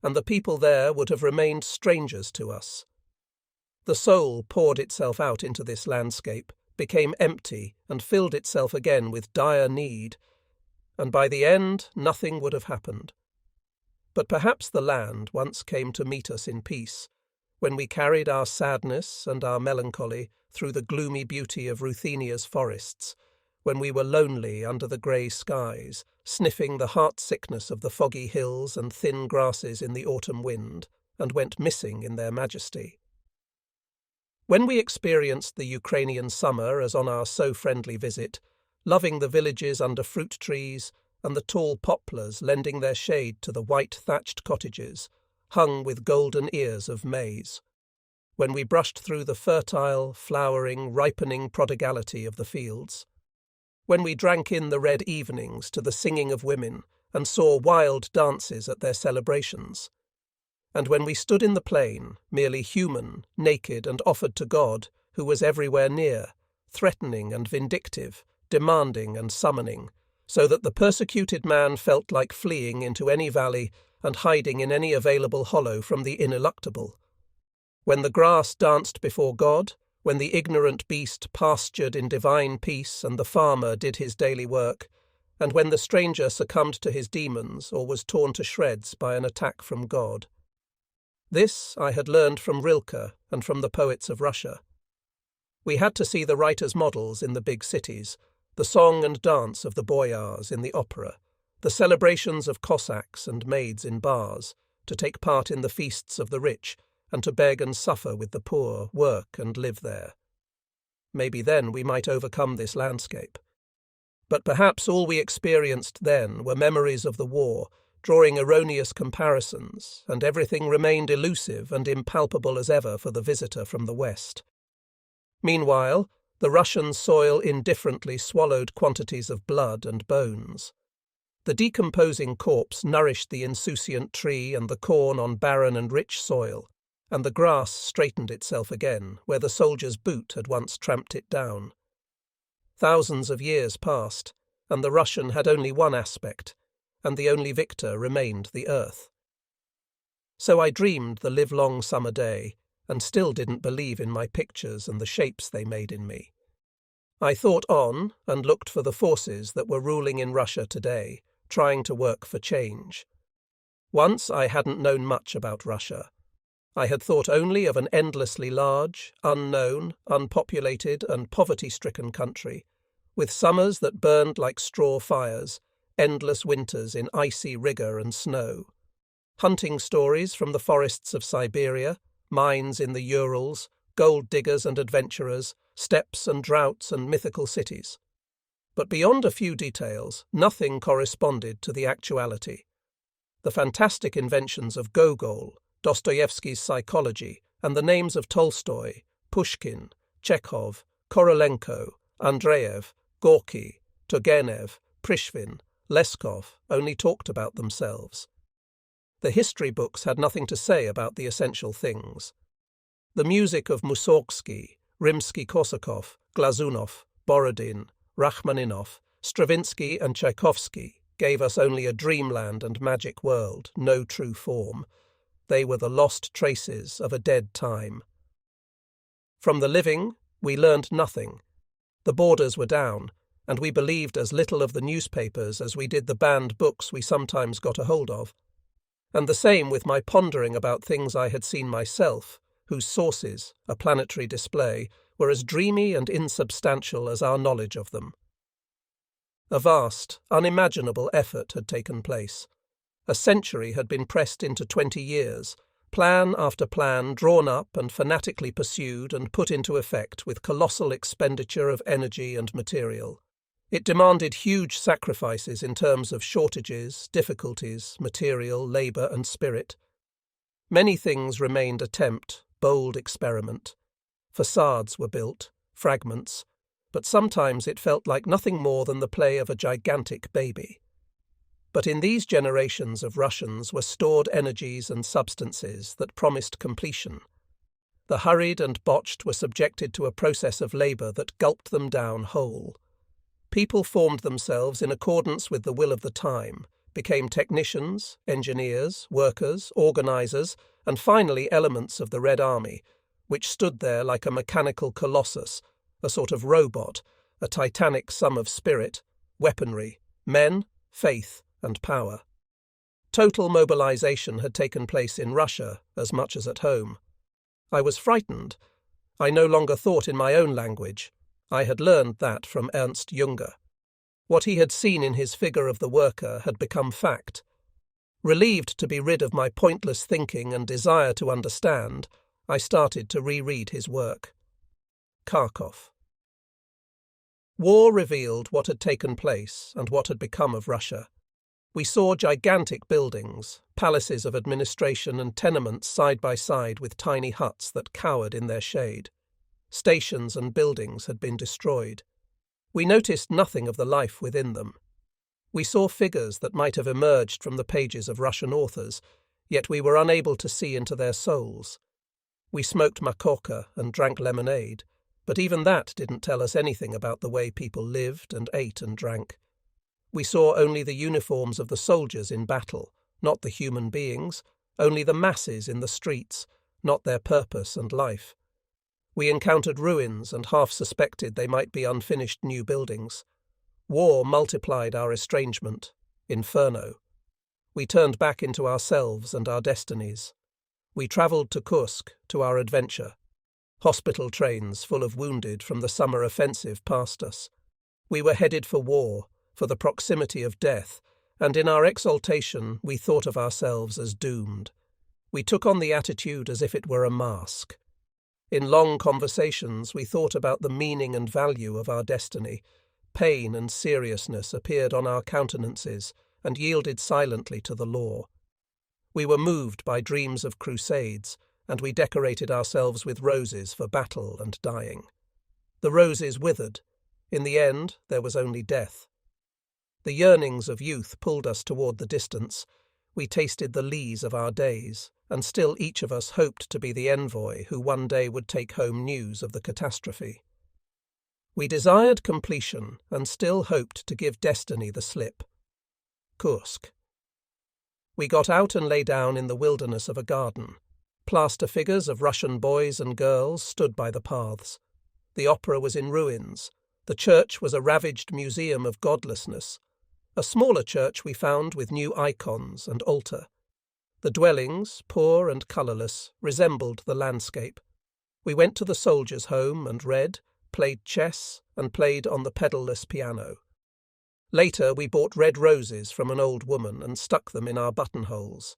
and the people there would have remained strangers to us. The soul poured itself out into this landscape, became empty, and filled itself again with dire need, and by the end nothing would have happened. But perhaps the land once came to meet us in peace, when we carried our sadness and our melancholy through the gloomy beauty of Ruthenia's forests, when we were lonely under the grey skies, sniffing the heart-sickness of the foggy hills and thin grasses in the autumn wind, and went missing in their majesty. When we experienced the Ukrainian summer as on our so-friendly visit, loving the villages under fruit trees and the tall poplars lending their shade to the white-thatched cottages, hung with golden ears of maize, when we brushed through the fertile, flowering, ripening prodigality of the fields, when we drank in the red evenings to the singing of women and saw wild dances at their celebrations, and when we stood in the plain, merely human, naked and offered to God, who was everywhere near, threatening and vindictive, demanding and summoning, so that the persecuted man felt like fleeing into any valley and hiding in any available hollow from the ineluctable. When the grass danced before God, when the ignorant beast pastured in divine peace and the farmer did his daily work, and when the stranger succumbed to his demons or was torn to shreds by an attack from God. This I had learned from Rilke and from the poets of Russia. We had to see the writers' models in the big cities, the song and dance of the boyars in the opera, the celebrations of Cossacks and maids in bars, to take part in the feasts of the rich, and to beg and suffer with the poor, work and live there. Maybe then we might overcome this landscape. But perhaps all we experienced then were memories of the war, drawing erroneous comparisons, and everything remained elusive and impalpable as ever for the visitor from the West. Meanwhile, The Russian soil indifferently swallowed quantities of blood and bones. The decomposing corpse nourished the insouciant tree and the corn on barren and rich soil, and the grass straightened itself again where the soldier's boot had once tramped it down. Thousands of years passed, and the Russian had only one aspect, and the only victor remained the earth. So I dreamed the livelong summer day, and still didn't believe in my pictures and the shapes they made in me. I thought on and looked for the forces that were ruling in Russia today, trying to work for change. Once I hadn't known much about Russia. I had thought only of an endlessly large, unknown, unpopulated and poverty-stricken country, with summers that burned like straw fires, endless winters in icy rigour and snow, hunting stories from the forests of Siberia, mines in the Urals, gold diggers and adventurers, steppes and droughts and mythical cities. But beyond a few details, nothing corresponded to the actuality. The fantastic inventions of Gogol, Dostoevsky's psychology, and the names of Tolstoy, Pushkin, Chekhov, Korolenko, Andreev, Gorky, Turgenev, Prishvin, Leskov only talked about themselves. The history books had nothing to say about the essential things. The music of Mussorgsky, Rimsky-Korsakov, Glazunov, Borodin, Rachmaninoff, Stravinsky and Tchaikovsky gave us only a dreamland and magic world, no true form. They were the lost traces of a dead time. From the living, we learned nothing. The borders were down, and we believed as little of the newspapers as we did the banned books we sometimes got a hold of. And the same with my pondering about things I had seen myself, whose sources, a planetary display, were as dreamy and insubstantial as our knowledge of them. A vast, unimaginable effort had taken place. A century had been pressed into 20 years, plan after plan drawn up and fanatically pursued and put into effect with colossal expenditure of energy and material. It demanded huge sacrifices in terms of shortages, difficulties, material, labour and spirit. Many things remained attempt, bold experiment. Facades were built, fragments, but sometimes it felt like nothing more than the play of a gigantic baby. But in these generations of Russians were stored energies and substances that promised completion. The hurried and botched were subjected to a process of labour that gulped them down whole. People formed themselves in accordance with the will of the time, became technicians, engineers, workers, organisers, and finally elements of the Red Army, which stood there like a mechanical colossus, a sort of robot, a titanic sum of spirit, weaponry, men, faith, and power. Total mobilization had taken place in Russia as much as at home. I was frightened. I no longer thought in my own language. I had learned that from Ernst Junger. What he had seen in his figure of the worker had become fact. Relieved to be rid of my pointless thinking and desire to understand, I started to reread his work. Kharkov. War revealed what had taken place and what had become of Russia. We saw gigantic buildings, palaces of administration and tenements side by side with tiny huts that cowered in their shade. Stations and buildings had been destroyed. We noticed nothing of the life within them. We saw figures that might have emerged from the pages of Russian authors, yet we were unable to see into their souls. We smoked makorka and drank lemonade, but even that didn't tell us anything about the way people lived and ate and drank. We saw only the uniforms of the soldiers in battle, not the human beings, only the masses in the streets, not their purpose and life. We encountered ruins and half suspected they might be unfinished new buildings. War multiplied our estrangement, inferno. We turned back into ourselves and our destinies. We travelled to Kursk, to our adventure. Hospital trains full of wounded from the summer offensive passed us. We were headed for war, for the proximity of death, and in our exaltation we thought of ourselves as doomed. We took on the attitude as if it were a mask. In long conversations we thought about the meaning and value of our destiny. Pain and seriousness appeared on our countenances and yielded silently to the law. We were moved by dreams of crusades, and we decorated ourselves with roses for battle and dying. The roses withered. In the end, there was only death. The yearnings of youth pulled us toward the distance. We tasted the lees of our days, and still each of us hoped to be the envoy who one day would take home news of the catastrophe. We desired completion and still hoped to give destiny the slip. Kursk. We got out and lay down in the wilderness of a garden. Plaster figures of Russian boys and girls stood by the paths. The opera was in ruins. The church was a ravaged museum of godlessness. A smaller church we found with new icons and altar. The dwellings, poor and colourless, resembled the landscape. We went to the soldiers' home and read, played chess, and played on the pedal-less piano. Later we bought red roses from an old woman and stuck them in our buttonholes.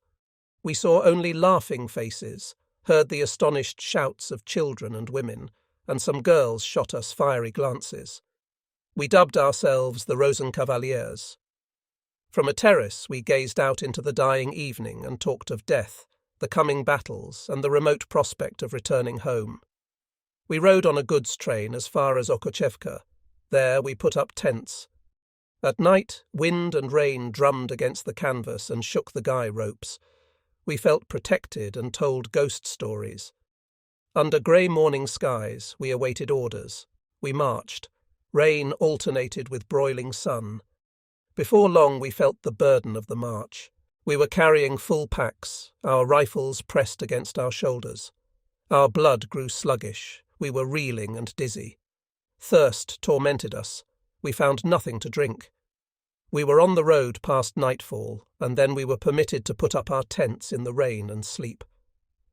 We saw only laughing faces, heard the astonished shouts of children and women, and some girls shot us fiery glances. We dubbed ourselves the Rosenkavaliers. From a terrace we gazed out into the dying evening and talked of death, the coming battles, and the remote prospect of returning home. We rode on a goods train as far as Okochevka. There we put up tents. At night, wind and rain drummed against the canvas and shook the guy ropes. We felt protected and told ghost stories. Under grey morning skies, we awaited orders. We marched. Rain alternated with broiling sun. Before long we felt the burden of the march. We were carrying full packs, our rifles pressed against our shoulders. Our blood grew sluggish. We were reeling and dizzy. Thirst tormented us. We found nothing to drink. We were on the road past nightfall, and then we were permitted to put up our tents in the rain and sleep.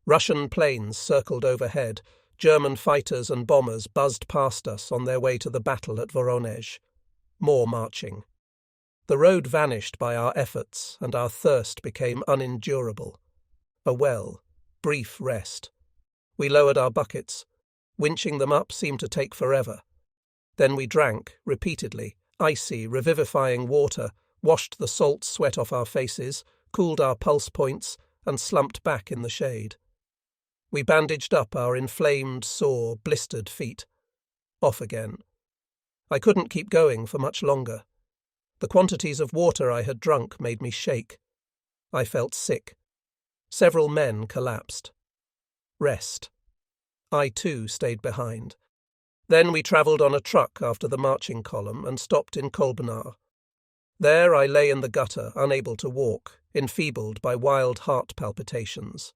Russian planes circled overhead. German fighters and bombers buzzed past us on their way to the battle at Voronezh. More marching. The road vanished by our efforts, and our thirst became unendurable. A well, brief rest. We lowered our buckets. Winching them up seemed to take forever. Then we drank, repeatedly, icy, revivifying water, washed the salt sweat off our faces, cooled our pulse points, and slumped back in the shade. We bandaged up our inflamed, sore, blistered feet. Off again. I couldn't keep going for much longer. The quantities of water I had drunk made me shake. I felt sick. Several men collapsed. Rest. I too stayed behind. Then we travelled on a truck after the marching column and stopped in Kolbnar. There I lay in the gutter, unable to walk, enfeebled by wild heart palpitations.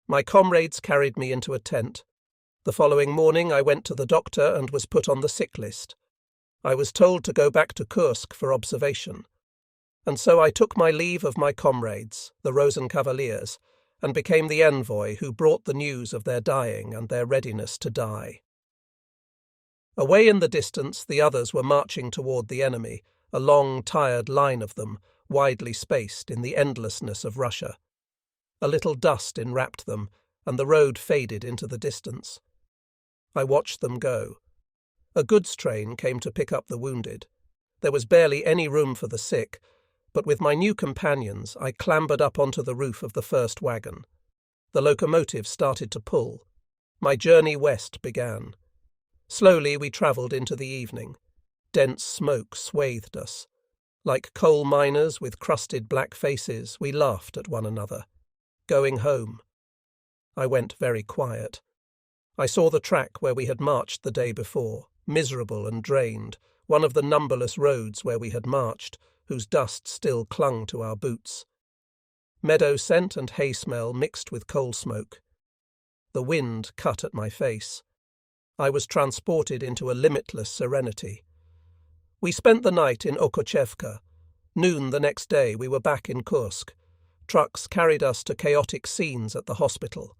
My comrades carried me into a tent. The following morning I went to the doctor and was put on the sick list. I was told to go back to Kursk for observation. And so I took my leave of my comrades, the Rosenkavaliers, and became the envoy who brought the news of their dying and their readiness to die. Away in the distance, the others were marching toward the enemy, a long, tired line of them, widely spaced in the endlessness of Russia. A little dust enwrapped them, and the road faded into the distance. I watched them go. A goods train came to pick up the wounded. There was barely any room for the sick, but with my new companions I clambered up onto the roof of the first wagon. The locomotive started to pull. My journey west began. Slowly we travelled into the evening. Dense smoke swathed us. Like coal miners with crusted black faces, we laughed at one another. Going home. I went very quiet. I saw the track where we had marched the day before, miserable and drained, one of the numberless roads where we had marched, whose dust still clung to our boots. Meadow scent and hay smell mixed with coal smoke. The wind cut at my face. I was transported into a limitless serenity. We spent the night in Okochevka. Noon the next day we were back in Kursk. Trucks carried us to chaotic scenes at the hospital.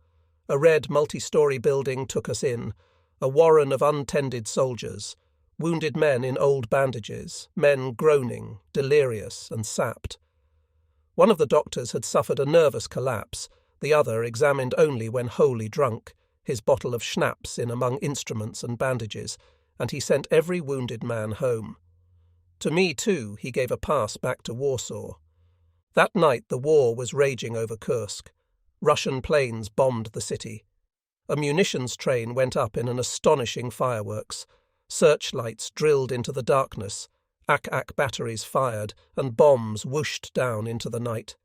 A red multi-story building took us in, a warren of untended soldiers, wounded men in old bandages, men groaning, delirious and sapped. One of the doctors had suffered a nervous collapse, the other examined only when wholly drunk, his bottle of schnapps in among instruments and bandages, and he sent every wounded man home. To me, too, he gave a pass back to Warsaw. That night the war was raging over Kursk. Russian planes bombed the city. A munitions train went up in an astonishing fireworks. Searchlights drilled into the darkness, AK batteries fired, and bombs whooshed down into the night.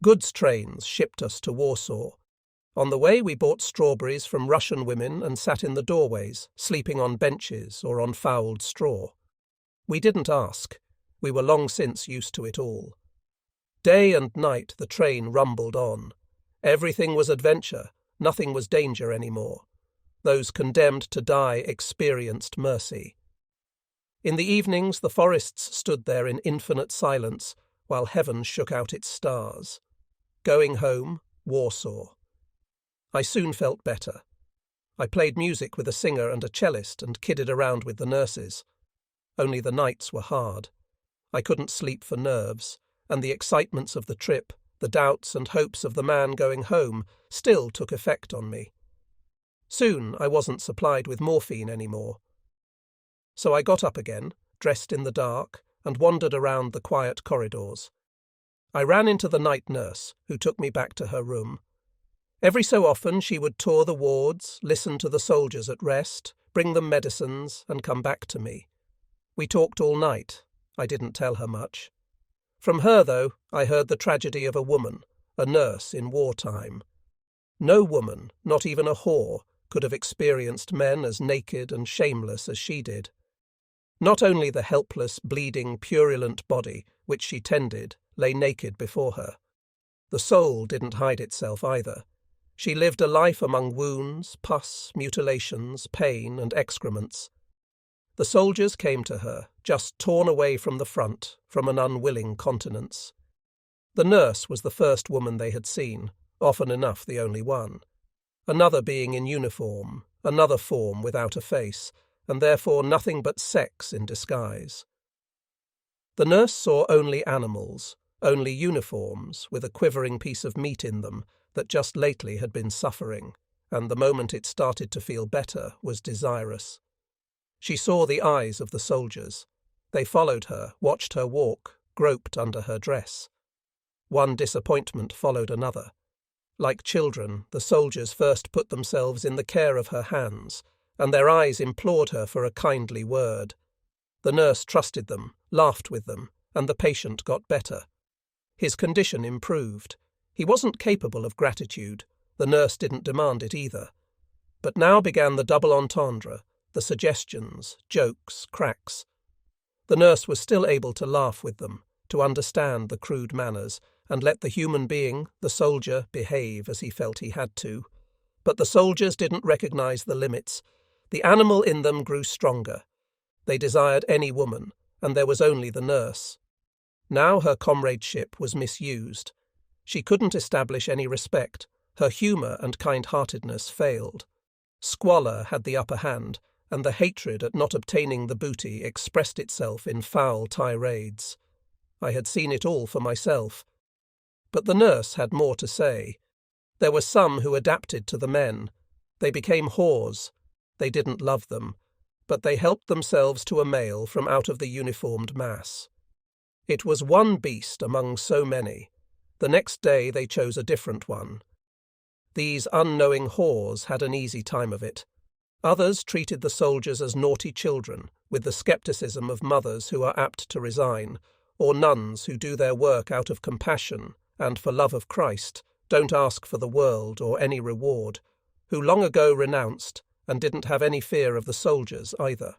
Goods trains shipped us to Warsaw. On the way we bought strawberries from Russian women and sat in the doorways, sleeping on benches or on fouled straw. We didn't ask. We were long since used to it all. Day and night the train rumbled on. Everything was adventure, nothing was danger anymore. Those condemned to die experienced mercy. In the evenings the forests stood there in infinite silence, while heaven shook out its stars. Going home, Warsaw. I soon felt better. I played music with a singer and a cellist and kidded around with the nurses. Only the nights were hard. I couldn't sleep for nerves, and the excitements of the trip, the doubts and hopes of the man going home, still took effect on me. Soon I wasn't supplied with morphine anymore. So I got up again, dressed in the dark, and wandered around the quiet corridors. I ran into the night nurse, who took me back to her room. Every so often she would tour the wards, listen to the soldiers at rest, bring them medicines, and come back to me. We talked all night. I didn't tell her much. From her, though, I heard the tragedy of a woman, a nurse in wartime. No woman, not even a whore, could have experienced men as naked and shameless as she did. Not only the helpless, bleeding, purulent body, which she tended, lay naked before her. The soul didn't hide itself either. She lived a life among wounds, pus, mutilations, pain, and excrements. The soldiers came to her, just torn away from the front, from an unwilling continence. The nurse was the first woman they had seen, often enough the only one. Another being in uniform, another form without a face, and therefore nothing but sex in disguise. The nurse saw only animals, only uniforms, with a quivering piece of meat in them that just lately had been suffering, and the moment it started to feel better was desirous. She saw the eyes of the soldiers. They followed her, watched her walk, groped under her dress. One disappointment followed another. Like children, the soldiers first put themselves in the care of her hands, and their eyes implored her for a kindly word. The nurse trusted them, laughed with them, and the patient got better. His condition improved. He wasn't capable of gratitude. The nurse didn't demand it either. But now began the double entendre, the suggestions, jokes, cracks. The nurse was still able to laugh with them, to understand the crude manners, and let the human being, the soldier, behave as he felt he had to. But the soldiers didn't recognize the limits. The animal in them grew stronger. They desired any woman, and there was only the nurse. Now her comradeship was misused. She couldn't establish any respect. Her humour and kind-heartedness failed. Squalor had the upper hand, and the hatred at not obtaining the booty expressed itself in foul tirades. I had seen it all for myself. But the nurse had more to say. There were some who adapted to the men. They became whores. They didn't love them, but they helped themselves to a male from out of the uniformed mass. It was one beast among so many. The next day they chose a different one. These unknowing whores had an easy time of it. Others treated the soldiers as naughty children, with the scepticism of mothers who are apt to resign, or nuns who do their work out of compassion and for love of Christ, don't ask for the world or any reward, who long ago renounced and didn't have any fear of the soldiers either.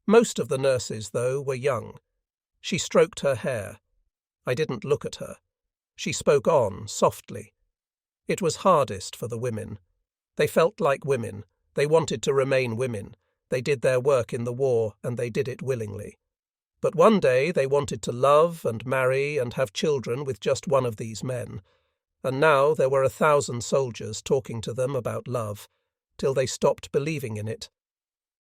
Most of the nurses, though, were young. She stroked her hair. I didn't look at her. She spoke on, softly. It was hardest for the women. They felt like women. They wanted to remain women. They did their work in the war, and they did it willingly. But one day they wanted to love and marry and have children with just one of these men. And now there were 1,000 soldiers talking to them about love, till they stopped believing in it.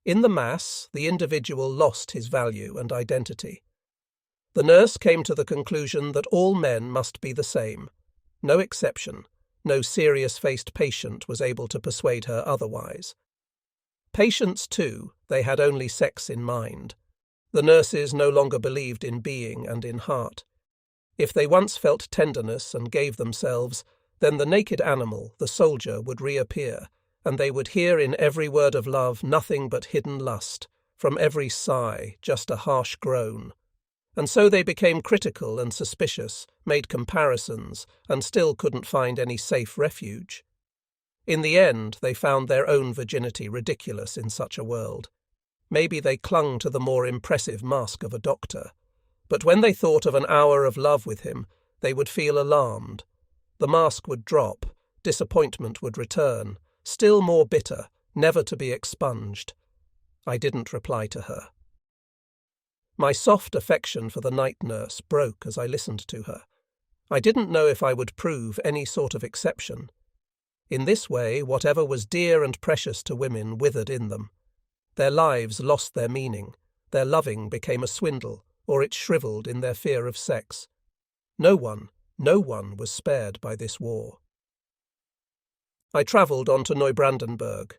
In the mass, the individual lost his value and identity. The nurse came to the conclusion that all men must be the same. No exception. No serious-faced patient was able to persuade her otherwise. Patients, too, they had only sex in mind. The nurses no longer believed in being and in heart. If they once felt tenderness and gave themselves, then the naked animal, the soldier, would reappear, and they would hear in every word of love nothing but hidden lust, from every sigh just a harsh groan. And so they became critical and suspicious, made comparisons, and still couldn't find any safe refuge. In the end, they found their own virginity ridiculous in such a world. Maybe they clung to the more impressive mask of a doctor. But when they thought of an hour of love with him, they would feel alarmed. The mask would drop, disappointment would return, still more bitter, never to be expunged. I didn't reply to her. My soft affection for the night nurse broke as I listened to her. I didn't know if I would prove any sort of exception. In this way, whatever was dear and precious to women withered in them. Their lives lost their meaning, their loving became a swindle, or it shriveled in their fear of sex. No one was spared by this war. I travelled on to Neubrandenburg.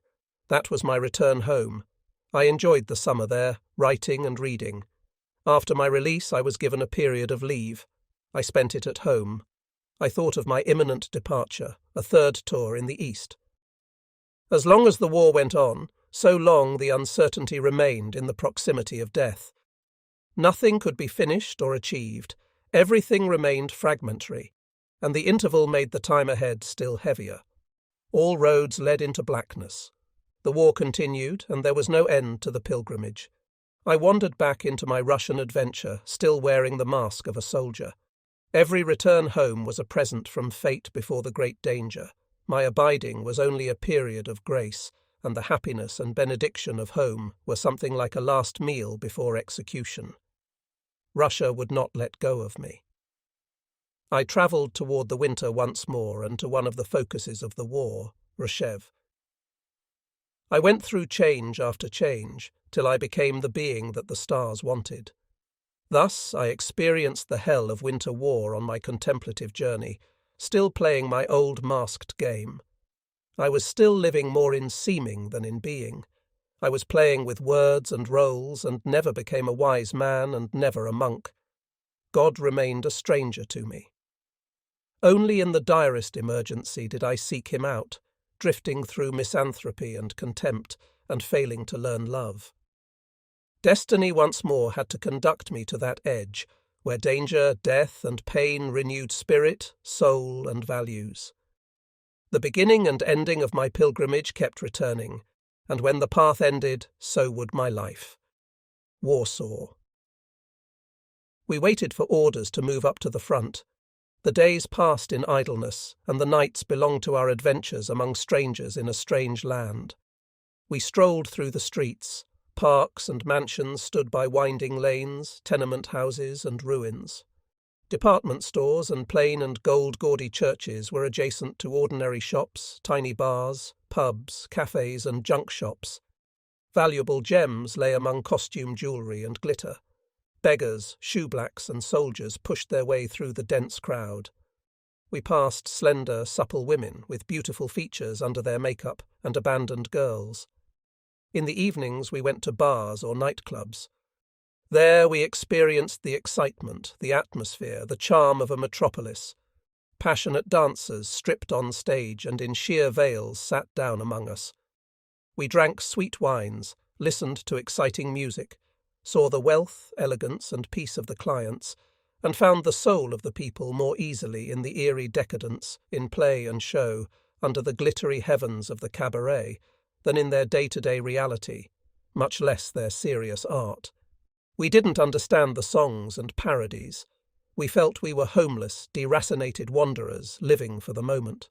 That was my return home. I enjoyed the summer there, writing and reading. After my release, I was given a period of leave. I spent it at home. I thought of my imminent departure, a third tour in the East. As long as the war went on, so long the uncertainty remained in the proximity of death. Nothing could be finished or achieved. Everything remained fragmentary, and the interval made the time ahead still heavier. All roads led into blackness. The war continued, and there was no end to the pilgrimage. I wandered back into my Russian adventure, still wearing the mask of a soldier. Every return home was a present from fate before the great danger. My abiding was only a period of grace, and the happiness and benediction of home were something like a last meal before execution. Russia would not let go of me. I travelled toward the winter once more and to one of the focuses of the war, Ryshev. I went through change after change, till I became the being that the stars wanted. Thus I experienced the hell of winter war on my contemplative journey, still playing my old masked game. I was still living more in seeming than in being. I was playing with words and roles, and never became a wise man and never a monk. God remained a stranger to me. Only in the direst emergency did I seek him out, drifting through misanthropy and contempt, and failing to learn love. Destiny once more had to conduct me to that edge, where danger, death, and pain renewed spirit, soul, and values. The beginning and ending of my pilgrimage kept returning, and when the path ended, so would my life. Warsaw. We waited for orders to move up to the front. The days passed in idleness, and the nights belonged to our adventures among strangers in a strange land. We strolled through the streets. Parks and mansions stood by winding lanes, tenement houses and ruins. Department stores and plain and gold-gaudy churches were adjacent to ordinary shops, tiny bars, pubs, cafes and junk shops. Valuable gems lay among costume jewellery and glitter. Beggars, shoeblacks and soldiers pushed their way through the dense crowd. We passed slender, supple women with beautiful features under their makeup and abandoned girls. In the evenings we went to bars or nightclubs. There we experienced the excitement, the atmosphere, the charm of a metropolis. Passionate dancers stripped on stage and in sheer veils sat down among us. We drank sweet wines, listened to exciting music, saw the wealth, elegance and peace of the clients, and found the soul of the people more easily in the eerie decadence, in play and show, under the glittery heavens of the cabaret, than in their day-to-day reality, much less their serious art. We didn't understand the songs and parodies. We felt we were homeless, deracinated wanderers living for the moment.